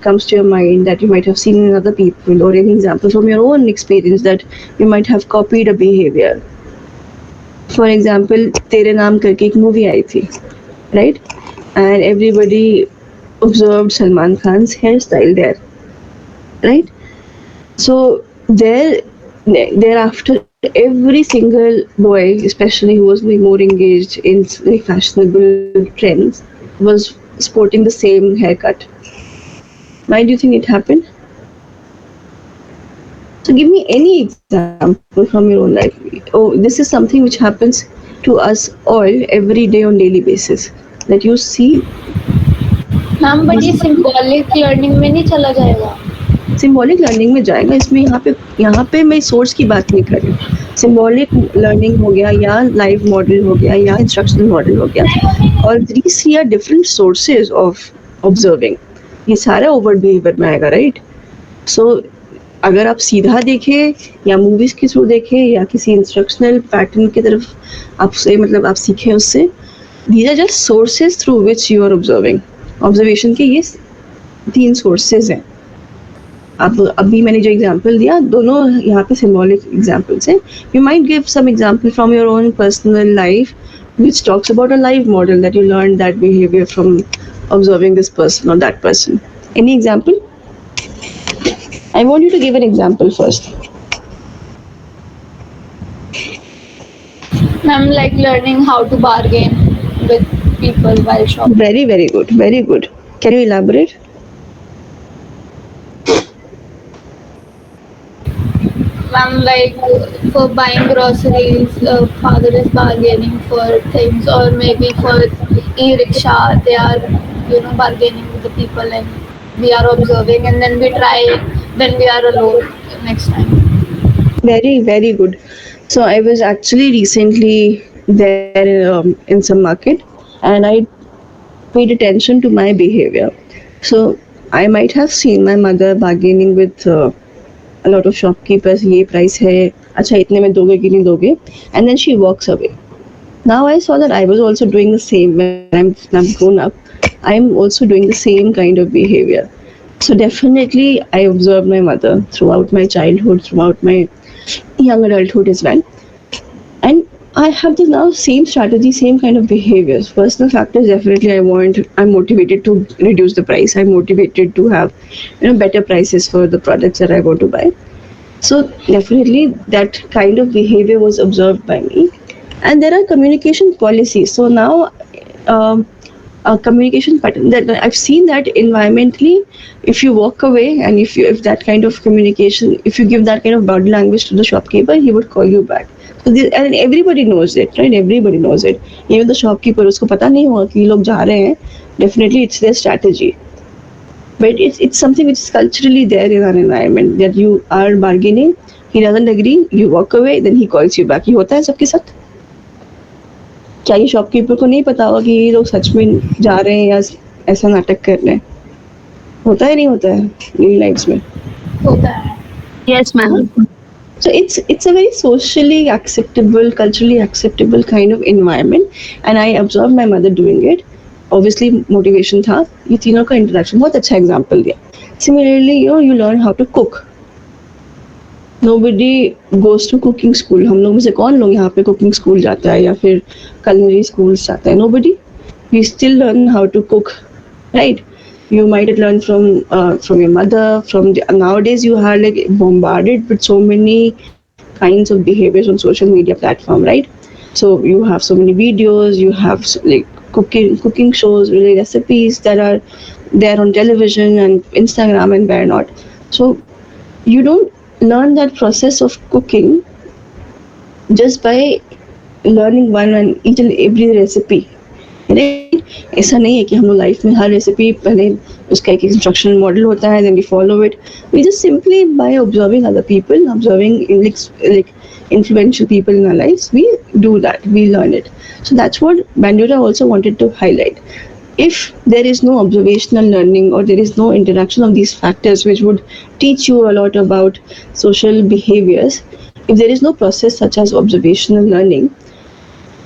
comes to your mind that you might have seen in other people, or any example from your own experience that you might have copied a behavior? For example, तेरे नाम करके एक movie आई थी, right? And everybody observed Salman Khan's hairstyle there, right? So thereafter, every single boy, especially who was like more engaged in like fashionable trends, was sporting the same haircut. Why do you think it happened? So give me any example from your own life. Oh, this is something which happens to us all every day on daily basis. That you see ma'am but ये symbolic learning में नहीं चला जाएगा. Symbolic learning में जाएगा. इसमें यहाँ पे मैं सोर्स की बात नहीं कर रही हूँ. सिंबॉलिक लर्निंग हो गया या लाइव मॉडल हो गया या इंस्ट्रक्शनल मॉडल हो गया, और these three are different sources of observing. ये सारा ओवर बिहेवियर में आएगा, राइट? सो अगर आप सीधा देखें या मूवीज के थ्रू देखें या किसी इंस्ट्रक्शनल पैटर्न की तरफ आपसे मतलब आप सीखें उससे, these are just sources through which you are observing. Observation के ये 3 सोर्सेज हैं. अब अभी मैंने जो एग्जांपल दिया दोनों यहाँ पे सिंबॉलिक एग्जांपल्स हैं. You might give some example from your own personal life which talks about a live model that you learned that behavior from observing this person or that person. Any example? I want you to give an example first. Ma'am like learning how to bargain with people while shopping. Very, very good. Very good. Can you elaborate? I'm like for buying groceries, father is bargaining for things, or maybe for e-rickshaw, they are bargaining with the people, and we are observing, and then we try when we are alone next time. Very, very good. So I was actually recently there in some market, and I paid attention to my behavior. So I might have seen my mother bargaining with a lot of shopkeepers. ये price है, अच्छा इतने में दोगे कि नहीं दोगे, and then she walks away. Now I saw that I was also doing the same when I'm grown up. I'm also doing the same kind of behavior. So definitely I observed my mother throughout my childhood, throughout my young adulthood as well. And I have the now same strategy, same kind of behaviors. Personal factors, definitely I'm motivated to reduce the price. I'm motivated to have better prices for the products that I want to buy. So definitely that kind of behavior was observed by me. And there are communication policies. So now a communication pattern that I've seen that environmentally, if you walk away and if that kind of communication, if you give that kind of body language to the shopkeeper, he would call you back. So and everybody knows it, right? Everybody knows it. Even the shopkeeper, उसको पता नहीं होगा कि ये लोग जा रहे हैं. Definitely, it's their strategy. But it's something which is culturally there in our environment that you are bargaining. He doesn't agree. You walk away, then he calls you back. ये होता है सबके साथ. क्या ये शॉपकीपर को नहीं पता होगा कि ये लोग सच में जा रहे हैं या ऐसा नाटक कर रहे हैं? होता है नहीं होता है रियल लाइफ में? होता है. Yes, ma'am. So it's a very socially acceptable, culturally acceptable kind of environment, and I observed my mother doing it. Obviously motivation था, ये तीनों का interaction बहुत अच्छा example दिया. Similarly, you learn how to cook. Nobody goes to cooking school. हम लोग में से कौन लोग यहाँ पे cooking school जाता है या फिर culinary schools जाता है? Nobody. We still learn how to cook, right? You might have learned from your mother. Nowadays you are like bombarded with so many kinds of behaviors on social media platform, right? So you have so many videos. You have like cooking shows, really recipes that are there on television and Instagram and where not. So you don't learn that process of cooking just by learning one and each and every recipe, right? ऐसा नहीं है कि हम लोग life में हर recipe पहले उसका एक इंस्ट्रक्शन मॉडल होता है, then we follow it. We just simply by observing other people, observing like influential people in our lives, we do that, we learn it. So that's what Bandura also wanted to highlight. If there is no observational learning or there is no interaction of these factors which would teach you a lot about social behaviors, if there is no process such as observational learning,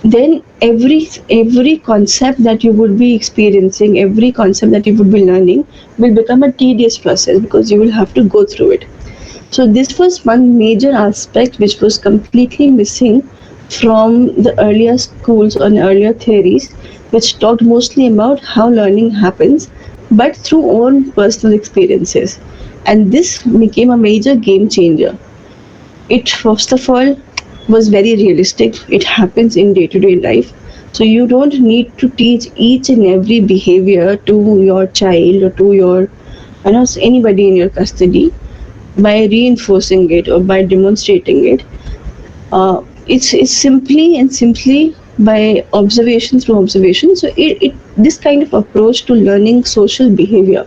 then every concept that you would be experiencing, every concept that you would be learning will become a tedious process because you will have to go through it. So this was one major aspect which was completely missing from the earlier schools and earlier theories, which talked mostly about how learning happens, but through own personal experiences. And this became a major game changer. It, first of all, was very realistic. It happens in day-to-day life. So you don't need to teach each and every behavior to your child or to your, anybody in your custody by reinforcing it or by demonstrating it. It's simply by observation through observation. So this kind of approach to learning social behavior.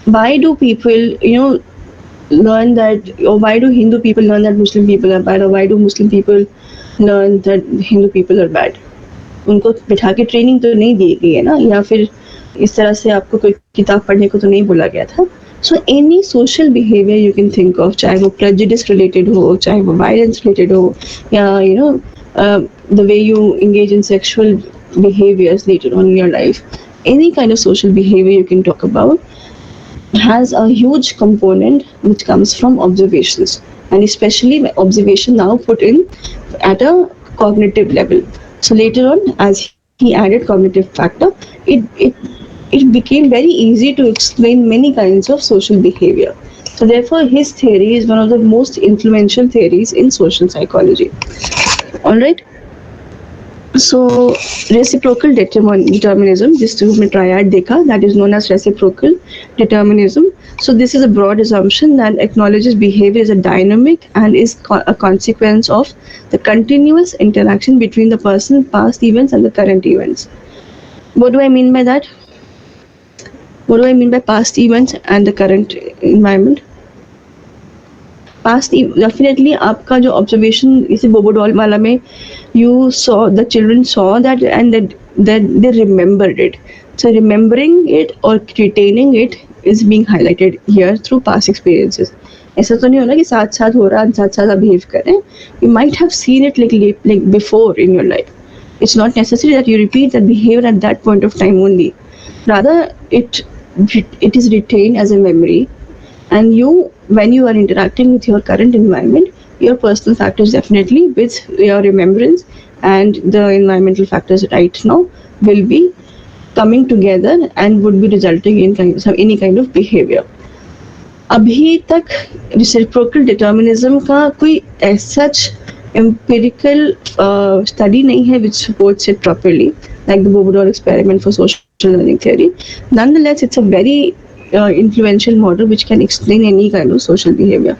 Why do people, learn that, or why do Hindu people learn that Muslim people are bad, or why do Muslim people learn that Hindu people are bad? उनको बिठा के training तो नहीं दी गई है ना, या फिर इस तरह से आपको कोई किताब पढ़ने को तो नहीं बोला गया था. So any social behavior you can think of, चाहे वो prejudice related हो, चाहे वो violence related हो, या the way you engage in sexual behaviors later on in your life, any kind of social behavior you can talk about has a huge component which comes from observations, and especially observation now put in at a cognitive level. So later on, as he added cognitive factor, it became very easy to explain many kinds of social behavior. So therefore, his theory is one of the most influential theories in social psychology. All right. So reciprocal determinism, जिस जो हमने triad देखा, that is known as reciprocal determinism. So this is a broad assumption that acknowledges behavior as a dynamic and is a consequence of the continuous interaction between the person, past events and the current events. What do I mean by that? What do I mean by past events and the current environment? Past definitely आपका जो observation इसे बोबोडॉल वाला में you saw the children saw that and that they remembered it. So remembering it or retaining it is being highlighted here through past experiences. ऐसा तो नहीं होना कि साथ साथ हो रहा साथ साथ behave करें. You might have seen it like before in your life. It's not necessary that you repeat that behavior at that point of time only. Rather, it is retained as a memory, and when you are interacting with your current environment, your personal factors definitely with your remembrance and the environmental factors right now will be coming together and would be resulting in any kind of behavior. अभी तक reciprocal determinism का कोई as such empirical study नहीं है which supports it properly, like the Bobodol experiment for social learning theory. Nonetheless, it's a very influential model which can explain any kind of social behavior.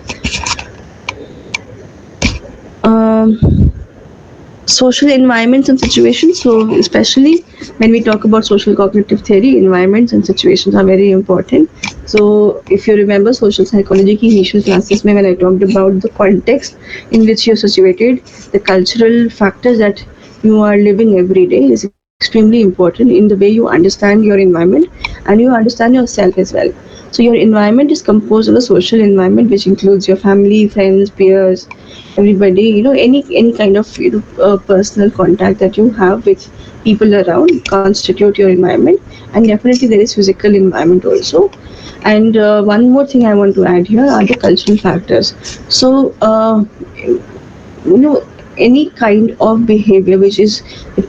Social environments and situations. So especially when we talk about social cognitive theory, environments and situations are very important. So if you remember social psychology की initial classes में when I talked about the context in which you're situated, the cultural factors that you are living every day is extremely important in the way you understand your environment and you understand yourself as well. So your environment is composed of a social environment which includes your family, friends, peers, everybody, any kind of personal contact that you have with people around constitute your environment, and definitely there is physical environment also. And one more thing I want to add here are the cultural factors. So any kind of behavior which is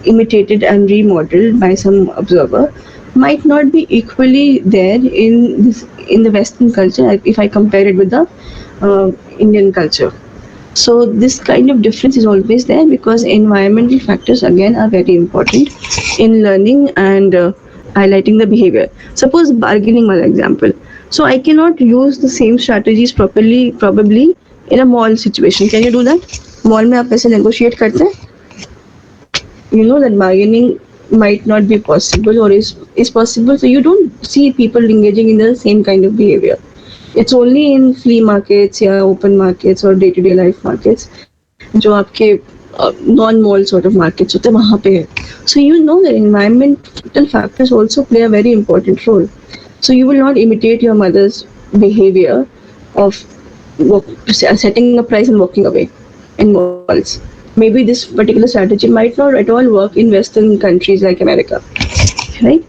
imitated and remodeled by some observer might not be equally there in the Western culture if I compare it with the Indian culture. So this kind of difference is always there because environmental factors again are very important in learning and highlighting the behavior. Suppose bargaining wala example. So I cannot use the same strategies probably in a mall situation. Can you do that? Mall में आप कैसे negotiate करते हैं? You know that bargaining might not be possible or is possible, so you don't see people engaging in the same kind of behavior. It's only in flea markets या open markets or day-to-day life markets जो आपके non-mall sort of markets होते हैं वहाँ पे है. So you know that environmental factors also play a very important role. So you will not imitate your mother's behavior of setting a price and walking away in malls. Maybe this particular strategy might not at all work in Western countries like America, right?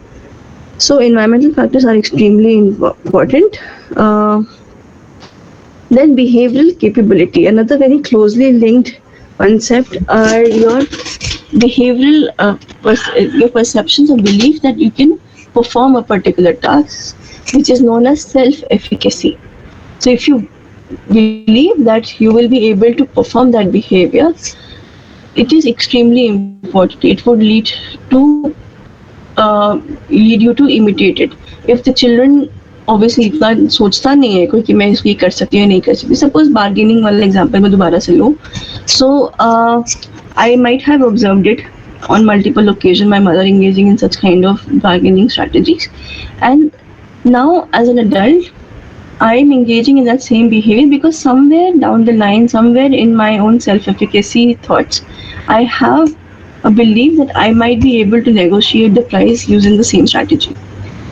So environmental factors are extremely important. Then behavioral capability, another very closely linked concept are your behavioral, your perceptions or belief that you can perform a particular task, which is known as self-efficacy. So if you believe that you will be able to perform that behavior, it is extremely important. It would lead you to imitate it. If the children obviously इतना सोचता नहीं है कोई कि मैं इसको कर सकती हूँ नहीं कर सकती. Suppose bargaining वाला example मैं दोबारा से लूँ. So I might have observed it on multiple occasions, my mother engaging in such kind of bargaining strategies, and now as an adult I am engaging in that same behavior because somewhere down the line, somewhere in my own self-efficacy thoughts, I have a belief that I might be able to negotiate the price using the same strategy.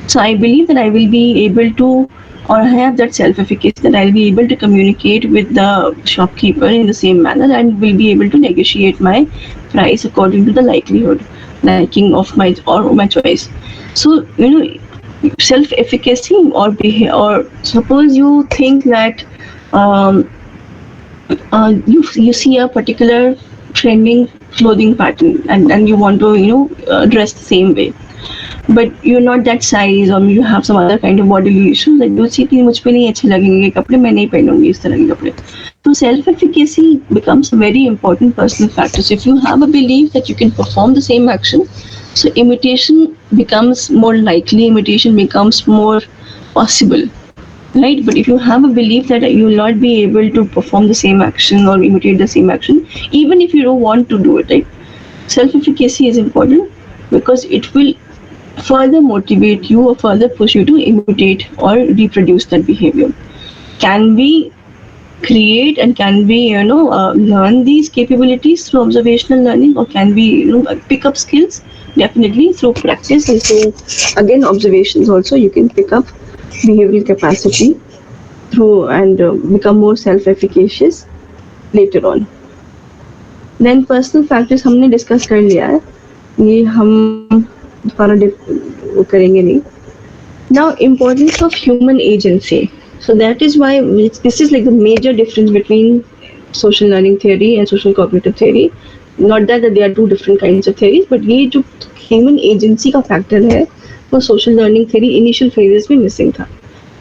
So I believe that I will be able to, or I have that self-efficacy that I will be able to communicate with the shopkeeper in the same manner and will be able to negotiate my price according to the liking of my choice. So self-efficacy or suppose you think that you see a particular trending clothing pattern and you want to dress the same way, but you're not that size or you have some other kind of bodily issues that you see कि मुझ पे नहीं अच्छे लगेंगे कपड़े, मैं नहीं पहनूंगी इस तरह के कपड़े. So self-efficacy becomes a very important personal factor. So if you have a belief that you can perform the same action, so imitation becomes more likely, imitation becomes more possible, right? But if you have a belief that you will not be able to perform the same action or imitate the same action, even if you don't want to do it, right? Self-efficacy is important because it will further motivate you or further push you to imitate or reproduce that behavior. Can we create and can we learn these capabilities through observational learning, or can we pick up skills? Definitely through practice and through, again, observations also you can pick up behavioral capacity through and become more self-efficacious later on. Then personal factors हमने discuss कर लिया है, ये हम दोबारा वो करेंगे नहीं. Now, importance of human agency. So that is why this is like the major difference between social learning theory and social cognitive theory. Not that they are two different kinds of theories, but ये जो human agency का factor है, वो social learning theory initial phases में missing था.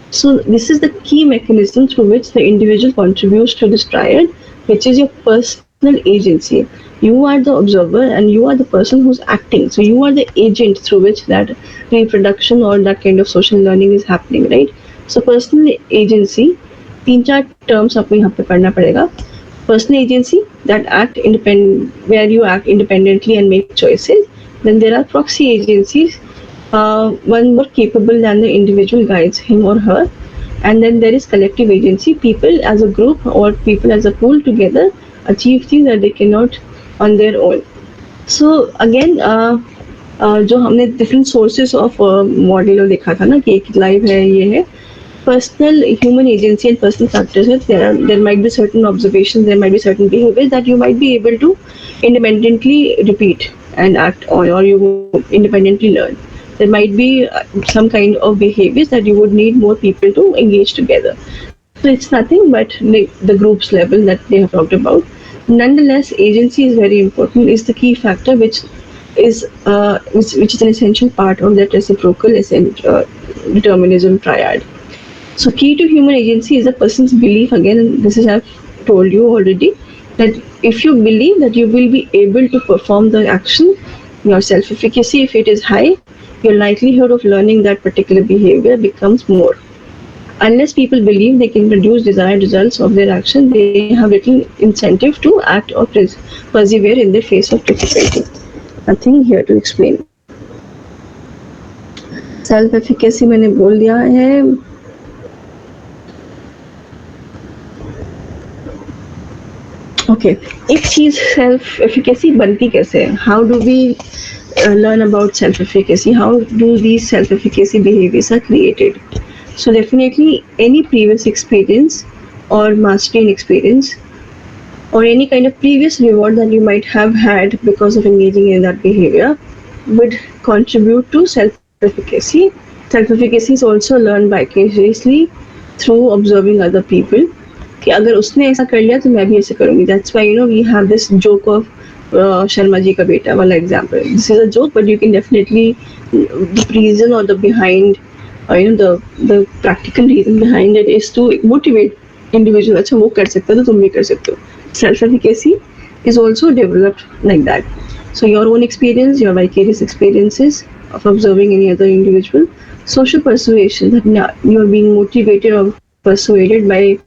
So this is the key mechanism through which the individual contributes to this triad, which is your personal agency. You are the observer and you are the person who's acting. So you are the agent through which that reproduction or that kind of social learning is happening, right? So personal agency, 3-4 terms आपको यहाँ पे पढ़ना पड़ेगा. Personal agency, that act independent, where you act independently and make choices. Then there are proxy agencies, one more capable than the individual guides him or her. And then there is collective agency, people as a group or people as a pool together achieve things that they cannot on their own. So again, जो हमने different sources of model देखा था ना कि एक live है, ये है personal human agency and personal factors. There might be certain observations, there might be certain behaviors that you might be able to independently repeat and act on, or you independently learn. There might be some kind of behaviors that you would need more people to engage together. So it's nothing but like the group's level that they have talked about. Nonetheless, agency is very important. Is the key factor which is an essential part of that reciprocal determinism triad. So key to human agency is the person's belief. Again, this is I've told you already, that if you believe that you will be able to perform the action, your self-efficacy, if it is high, your likelihood of learning that particular behavior becomes more. Unless people believe they can produce desired results of their action, they have little incentive to act or persevere in the face of difficulty. Nothing here to explain. Self-efficacy मैंने बोल दिया है. Okay, एक चीज self-efficacy बनती कैसे है? How do we learn about self-efficacy? How do these self-efficacy behaviors are created? So definitely any previous experience or mastery in experience or any kind of previous reward that you might have had because of engaging in that behavior would contribute to self-efficacy. Self-efficacy is also learned vicariously through observing other people. कि अगर उसने ऐसा कर लिया तो मैं भी ऐसे करूँगी. That's why we have this joke of Sharma ji का बेटा वाला example. This is a joke, but you can definitely the reason or the behind, the practical reason behind it is to motivate individual. अच्छा वो कर सकता है तो तुम भी कर सकते हो. Self-efficacy is also developed like that. So your own experience, your vicarious experiences of observing any other individual, social persuasion, that you are being motivated or persuaded by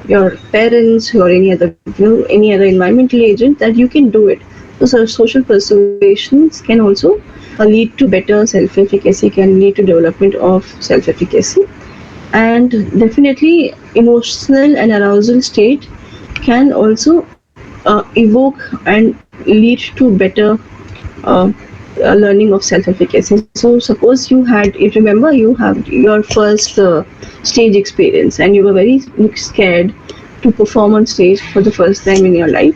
your parents or any other environmental agent that you can do it. So social persuasions can also lead to better self-efficacy, can lead to development of self-efficacy. And definitely emotional and arousal state can also evoke and lead to better learning of self-efficacy. So suppose you have your first stage experience and you were very scared to perform on stage for the first time in your life.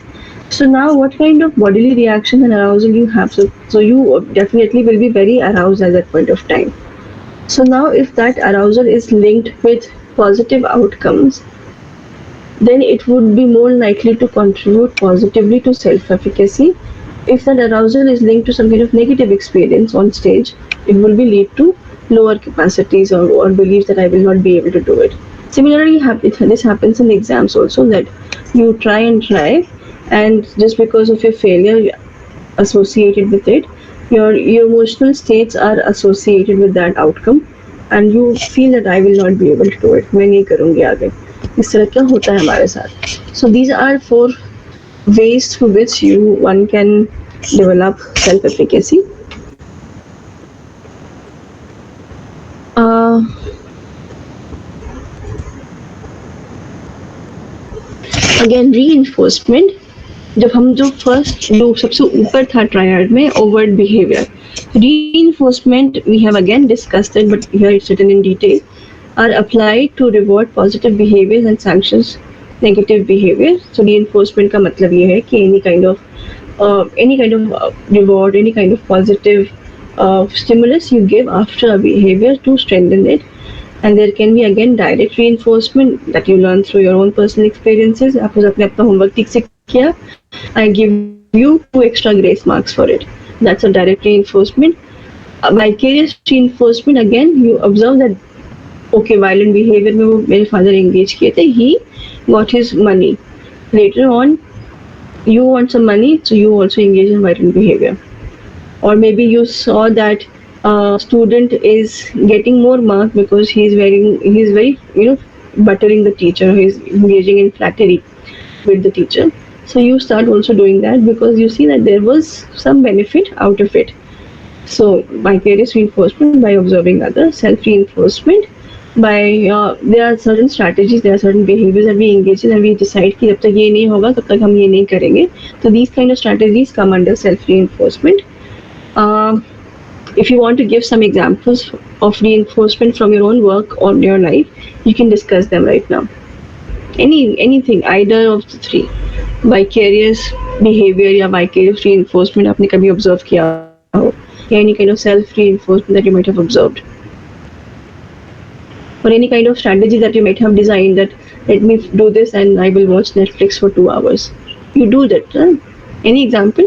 So now what kind of bodily reaction and arousal you have? So you definitely will be very aroused at that point of time. So now if that arousal is linked with positive outcomes, then it would be more likely to contribute positively to self-efficacy. If that arousal is linked to some kind of negative experience on stage, it will be lead to lower capacities or beliefs that I will not be able to do it. Similarly, this happens in exams also, that you try and just because of your failure associated with it, your emotional states are associated with that outcome, and you feel that I will not be able to do it, मैं नहीं करूँगी आगे. इस तरह का होता है हमारे साथ. So these are 4 ways through which one can develop self-efficacy. Again, reinforcement. जब हम जो सबसे ऊपर था ट्रायड में, overt behavior. Reinforcement, we have again discussed it, but here it's written in detail, are applied to reward positive behaviors and sanctions negative behavior. So reinforcement का मतलब ये है कि any kind of reward, any kind of positive stimulus you give after a behavior to strengthen it. And there can be again direct reinforcement that you learn through your own personal experiences. आपने अपना homework ठीक से किया, I give you 2 extra grace marks for it. That's a direct reinforcement. Vicarious reinforcement, again, you observe that okay, violent behavior में वो मेरे father engage किए थे, he got his money. Later on, you want some money, so you also engage in violent behavior. Or maybe you saw that student is getting more marks because he's very buttering the teacher, he's engaging in flattery with the teacher. So you start also doing that because you see that there was some benefit out of it. So vicarious reinforcement by observing others, self-reinforcement by there are certain strategies, there are certain behaviors that we engage in and we decide कि जब तक ये नहीं होगा तब तक हम ये नहीं करेंगे. So these kind of strategies come under self-reinforcement. If you want to give some examples of reinforcement from your own work or your life, you can discuss them right now. Anything, either of the 3. Vicarious behavior या vicarious reinforcement आपने कभी observe किया हो, या any kind of self-reinforcement that you might have observed, or any kind of strategy that you might have designed that let me do this and I will watch Netflix for 2 hours. You do that. Any example?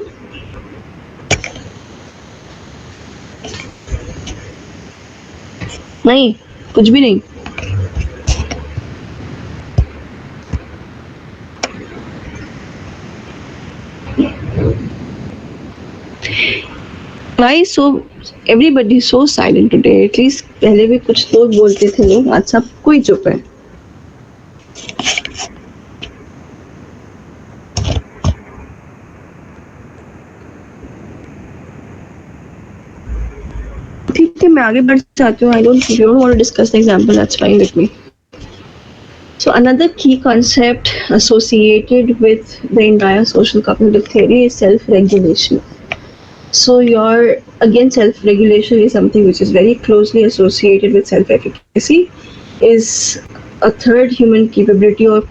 नहीं, कुछ भी नहीं. Why so everybody is so silent today? At least पहले भी कुछ तो बोलते थे लोग, आज सब कोई चुप है. ठीक है, मैं आगे बढ़ जाती हूँ. I don't want to discuss the example. That's fine with me. So another key concept associated with the entire social cognitive theory is self-regulation. So self-regulation is something which is very closely associated with self-efficacy, is a third human capability or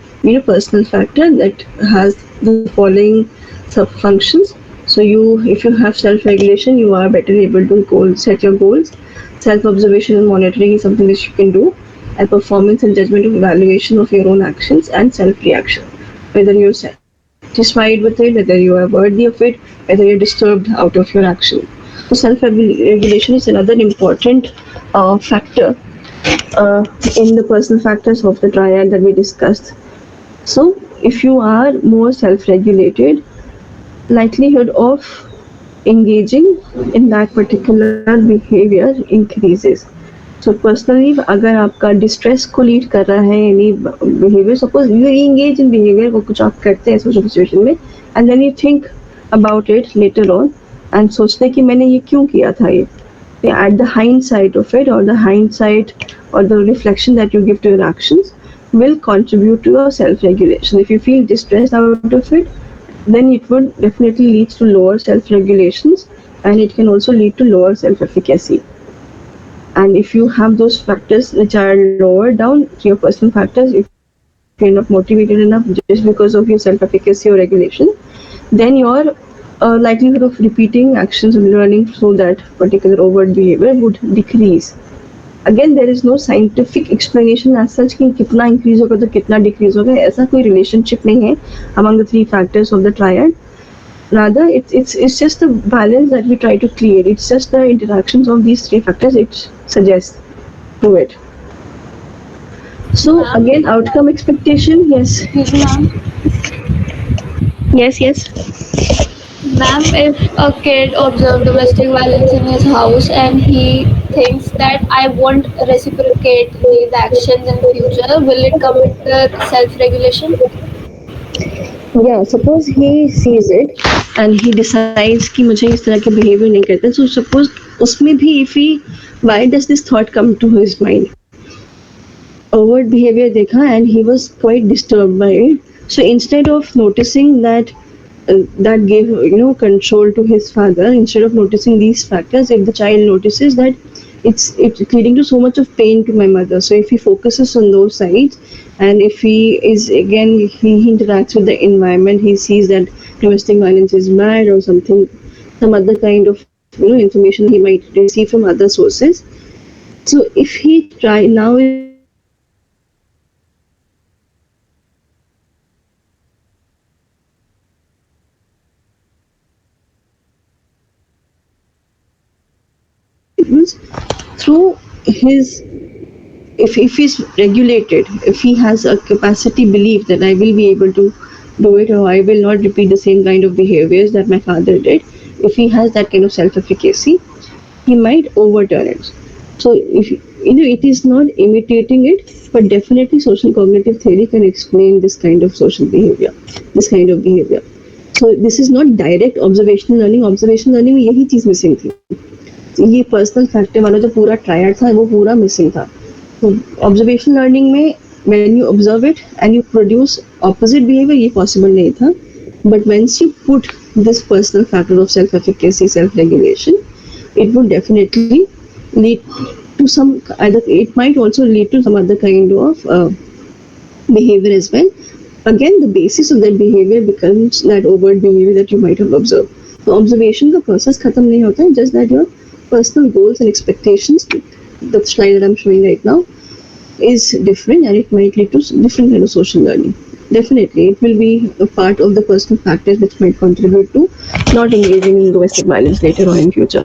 personal factor that has the following sub-functions. So if you have self-regulation, you are better able to set your goals. Self-observation and monitoring is something that you can do, and performance and judgment of evaluation of your own actions, and self-reaction, whether you're satisfied with it, whether you are worthy of it, whether you're disturbed out of your action. So self-regulation is another important factor in the personal factors of the triad that we discussed. So if you are more self-regulated, likelihood of engaging in that particular behavior increases. So personally, अगर आपका distress को lead कर रहा है any behavior, suppose you engage in behavior, वो कुछ आप करते हैं social situation में, and then you think about it later on and सोचते हैं कि मैंने ये क्यों किया था ये. At the hindsight of it, or the hindsight or the reflection that you give to your actions will contribute to your self-regulation. If you feel distressed out of it, then it would definitely lead to lower self-regulations, and it can also lead to lower self-efficacy. And if you have those factors which are lower down, your personal factors, if you're not motivated enough just because of your self-efficacy or regulation, then your likelihood of repeating actions and learning through that particular overt behavior would decrease. Again, there is no scientific explanation as such कि कितना increase होगा तो कितना decrease होगा, ऐसा कोई relationship नहीं है among the 3 factors of the triad. Rather, it's just the balance that we try to create. It's just the interactions of these 3 factors it suggests to it. So Ma'am? again, outcome expectation. Yes, Ma'am? yes. Ma'am, if a kid observes domestic violence in his house and he thinks that I won't reciprocate these actions in future, will it come under self-regulation? Yeah, suppose he sees it and he decides कि मुझे इस तरह के behavior नहीं करते. So suppose उसमें भी if he, why does this thought come to his mind? Overt behavior देखा and he was quite disturbed by it. So instead of noticing that that gave control to his father, instead of noticing these factors, if the child notices that it's leading to so much of pain to my mother, so if he focuses on those sides, and if he is again he interacts with the environment, he sees that domestic violence is bad or something, some other kind of information he might receive from other sources. So if he try now is through his, if he's regulated, if he has a capacity belief that I will be able to do it or I will not repeat the same kind of behaviors that my father did, if he has that kind of self-efficacy, he might overturn it. So if it is not imitating it, but definitely social cognitive theory can explain this kind of social behavior, this kind of behavior. So this is not direct observational learning. Observational learning में यही चीज missing थी. ये personal factor वाला जो पूरा triad था वो पूरा मिसिंग था. तो ऑब्जर्वेशनल लर्निंग में when you observe it and you produce opposite behavior, ये possible नहीं था. But once you put this personal factor of self-efficacy, self-regulation, it would definitely lead to some either, it might also lead to some other kind of behavior as well. Again, the basis of that behavior becomes that overt behavior that you might have observed. So observation का process खत्म नहीं होता है, just that your personal goals and expectations, the slide that I'm showing right now, is different and it might lead to different kind of social learning. Definitely, it will be a part of the personal factors which might contribute to not engaging in domestic violence later on in future.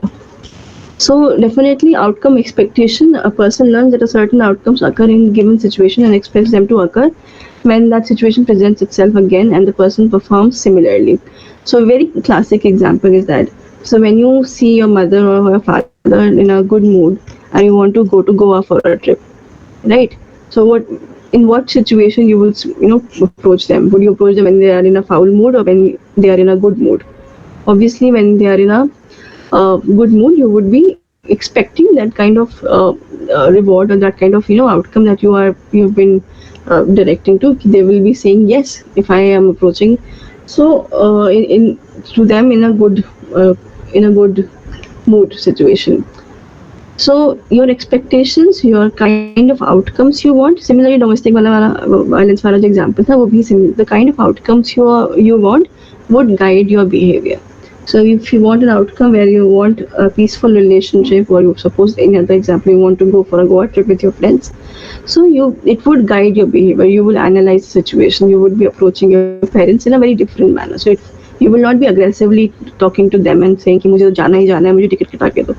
So definitely outcome expectation, a person learns that a certain outcomes occur in given situation and expects them to occur when that situation presents itself again and the person performs similarly. So a very classic example is that, so when you see your mother or your father in a good mood and you want to go to Goa for a trip, right? So in what situation you would approach them? Would you approach them when they are in a foul mood or when they are in a good mood? Obviously, when they are in a good mood, you would be expecting that kind of reward or that kind of outcome that you've been directing to. They will be saying yes if I am approaching. So in to them in a good mood situation. So your expectations, your kind of outcomes you want. Similarly, domestic violence वाला जो example था वो भी similar. The kind of outcomes you want would guide your behavior. So if you want an outcome where you want a peaceful relationship, or you suppose in other example you want to go for a Goa trip with your friends, so it would guide your behavior. You will analyze the situation. You would be approaching your parents in a very different manner. So you will not be aggressively talking to them and saying कि मुझे तो जाना ही जाना है, मुझे ticket कटा के दो.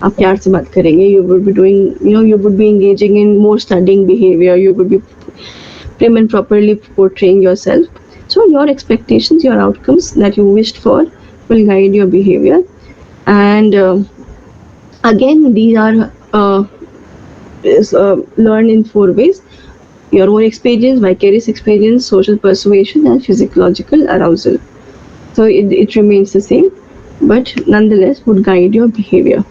आप प्यार से बात करेंगे. You would be doing, you would be engaging in more studying behavior. You would be prim and properly portraying yourself. So your expectations, your outcomes that you wished for will guide your behavior. And again, these are learned in 4 ways: your own experience, vicarious experience, social persuasion, and physiological arousal. So it remains the same, but nonetheless would guide your behavior.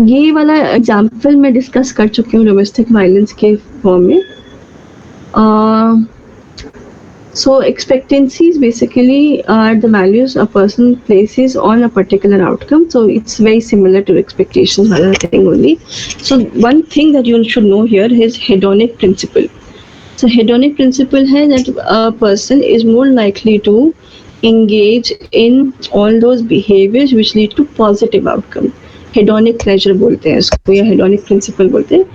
ये वाला example मैं discuss कर चुकी हूँ domestic violence के form में. So expectancies basically are the values a person places on a particular outcome. So it's very similar to expectations thing only. So one thing that you should know here is hedonic principle. So hedonic principle है that a person is more likely to engage in all those behaviors which lead to positive outcome. Hedonic pleasure बोलते हैं इसको या hedonic principle बोलते हैं.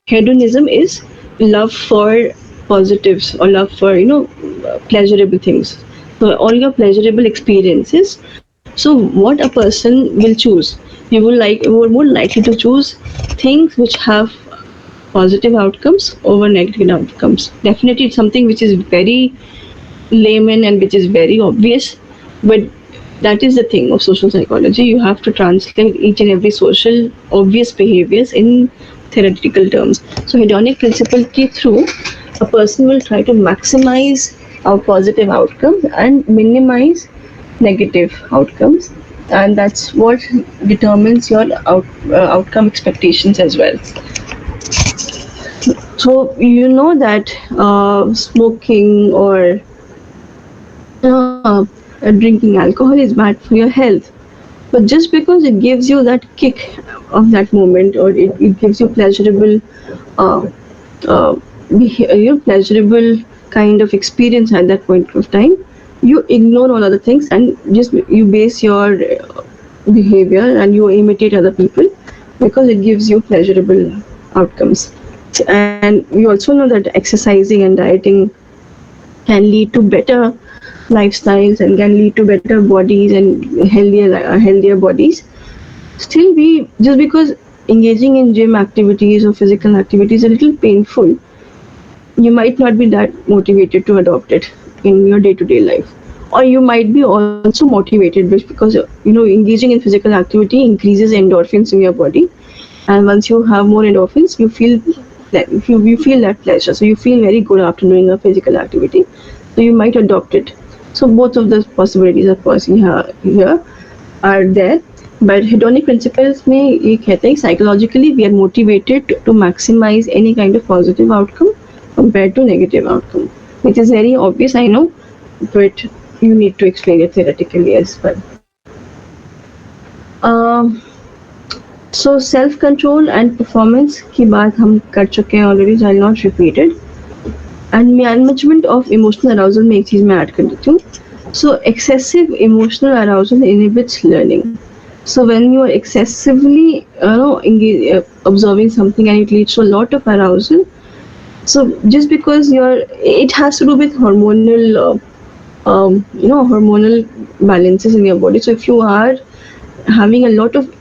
Hedonism is love for positives or love for pleasurable things. So all your pleasurable experiences. So what a person will choose you're more likely to choose things which have positive outcomes over negative outcomes. Definitely, it's something which is very layman and which is very obvious, but that is the thing of social psychology. You have to translate each and every social obvious behaviors in theoretical terms. So hedonic principle ke through, a person will try to maximize our positive outcomes and minimize negative outcomes, and that's what determines your outcome expectations as well. So you know that smoking or drinking alcohol is bad for your health, but just because it gives you that kick of that moment, or it gives you pleasurable uh, uh, pleasurable kind of experience at that point of time, you ignore all other things and just you base your behavior and you imitate other people because it gives you pleasurable outcomes. And we also know that exercising and dieting can lead to better lifestyles and can lead to better bodies and healthier bodies. Still, we just because engaging in gym activities or physical activities is a little painful, you might not be that motivated to adopt it in your day-to-day life, or you might be also motivated because engaging in physical activity increases endorphins in your body, and once you have more endorphins, you feel that you feel that pleasure, so you feel very good after doing a physical activity, so you might adopt it. So both of the possibilities of course here are there, but hedonic principles में ये कहते हैं psychologically we are motivated to maximize any kind of positive outcome compared to negative outcome. It is very obvious, I know, but you need to explain it theoretically as well. So self control and performance की बात हम कर चुके हैं already, so I'll not repeat it. And management of emotional arousal में एक चीज मैं ऐड कर देती हूँ. So excessive emotional arousal inhibits learning. So when you are excessively observing something and it leads to a lot of arousal, so just because it has to do with hormonal hormonal balances in your body. So if you are having a lot of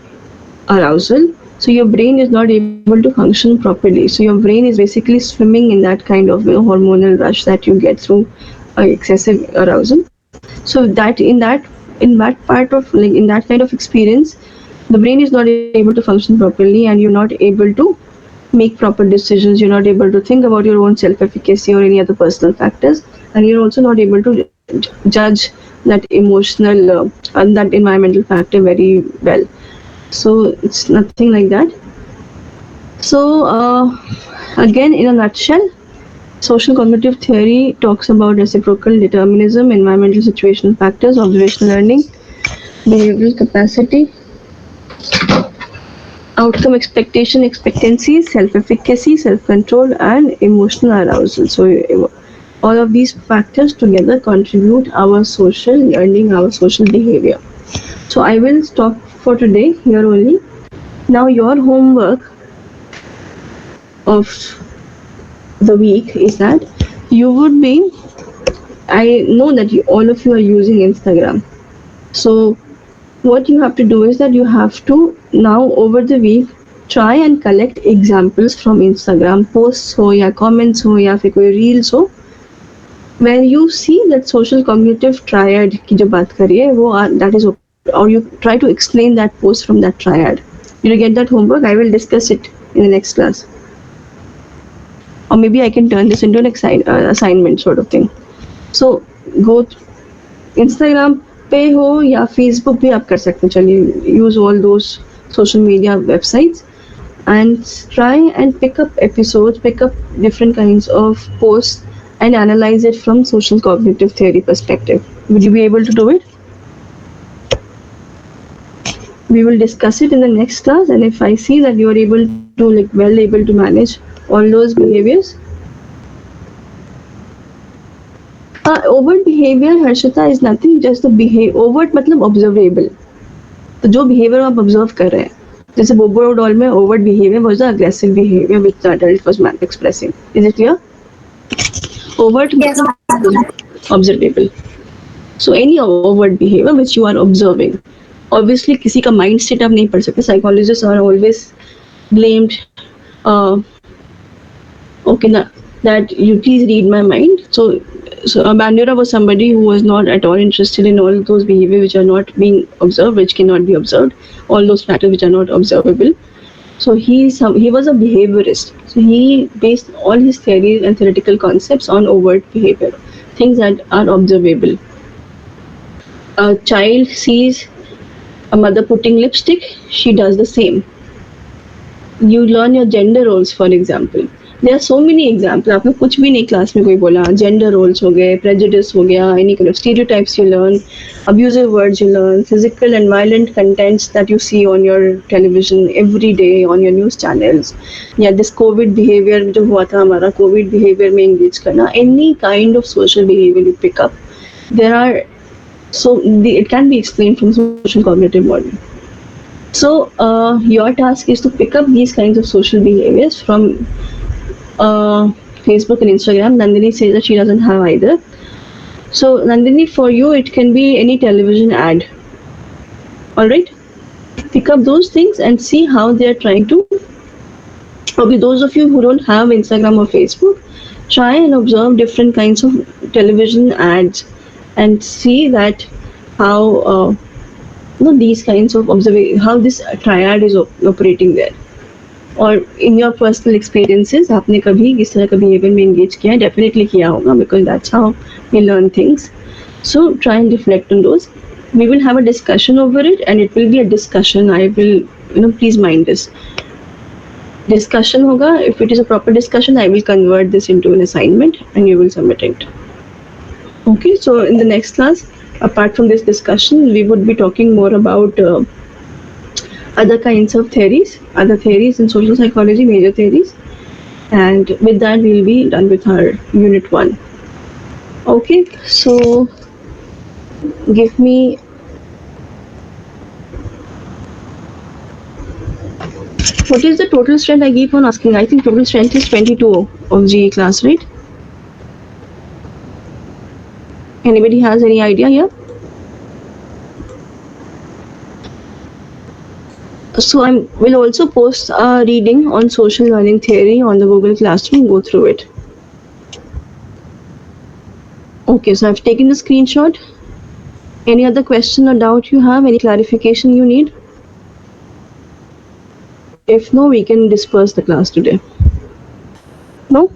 arousal, so your brain is not able to function properly. So your brain is basically swimming in that kind of hormonal rush that you get through excessive arousal. So that in that part of in that kind of experience, the brain is not able to function properly, and you're not able to make proper decisions. You're not able to think about your own self-efficacy or any other personal factors, and you're also not able to judge that emotional and that environmental factor very well. So it's nothing like that. So again, in a nutshell, social cognitive theory talks about reciprocal determinism, environmental situational factors, observational learning, behavioral capacity, outcome expectation, expectancies, self-efficacy, self-control, and emotional arousal. So all of these factors together contribute our social learning, our social behavior. So I will stop for today here only. Now your homework of the week is that you would be, I know that all of you are using Instagram. So what you have to do is that you have to now over the week try and collect examples from Instagram posts ho ya comments ho ya फिर कोई reels हो, where you see that social cognitive triad की जो बात करी है वो that is, or you try to explain that post from that triad. Did you get that homework? I will discuss it in the next class. Or maybe I can turn this into an assignment sort of thing. So go Instagram पे हो या Facebook भी आप कर सकते हैं. चलिए, use all those social media websites and try and pick up episodes, pick up different kinds of posts and analyze it from social cognitive theory perspective. Would you be able to do it? We will discuss it in the next class, and if I see that you are able to well able to manage all those behaviors. Overt behavior, Harshita, is nothing, just the behavior. Overt मतलब observable. तो जो behavior आप observe कर रहे हैं, जैसे Bobo doll में overt behavior was the aggressive behavior which the adult was expressing. Is it clear? Overt Yes. observable. So any overt behavior which you are observing. obviously किसी का mind state आप नहीं पढ़ सकते. Psychologists are always blamed. Okay, that you please read my mind. So Bandura was somebody who was not at all interested in all those behavior which are not being observed, which cannot be observed, all those factors which are not observable. So he was a behaviorist. So he based all his theories and theoretical concepts on overt behavior, things that are observable. A child sees a mother putting lipstick, she does the same. You learn your gender roles, for example. There are so many examples. आपने कुछ भी नहीं class में कोई बोला, gender roles हो गए, prejudice हो गया, any kind of stereotypes you learn, abusive words you learn, physical and violent contents that you see on your television every day on your news channels. या this COVID behavior जो हुआ था हमारा, COVID behavior में engage करना, any kind of social behavior you pick up, there are it can be explained from social cognitive model. So your task is to pick up these kinds of social behaviors from Facebook and Instagram. Nandini says that she doesn't have either. So Nandini, for you it can be any television ad. Alright? Pick up those things and see how they are trying to. Okay, those of you who don't have Instagram or Facebook, try and observe different kinds of television ads and see that how these kinds of how this triad is operating there. Or in your personal experiences, आपने कभी किस तरह का behavior में engage किया है? Definitely किया होगा, because that's how we learn things. So try and reflect on those. We will have a discussion over it, and it will be a discussion. I will, please mind this. Discussion होगा. If it is a proper discussion, I will convert this into an assignment, and you will submit it. Okay. So in the next class, apart from this discussion, we would be talking more about other kinds of theories, other theories in social psychology, major theories. And with that, we'll be done with our unit 1. Okay, so give me what is the total strength? I keep on asking. I think total strength is 22 of GE class, right? Anybody has any idea here? So I will also post a reading on social learning theory on the Google Classroom. Go through it. Okay, so I've taken the screenshot. Any other question or doubt you have? Any clarification you need? If no, we can disperse the class today. No?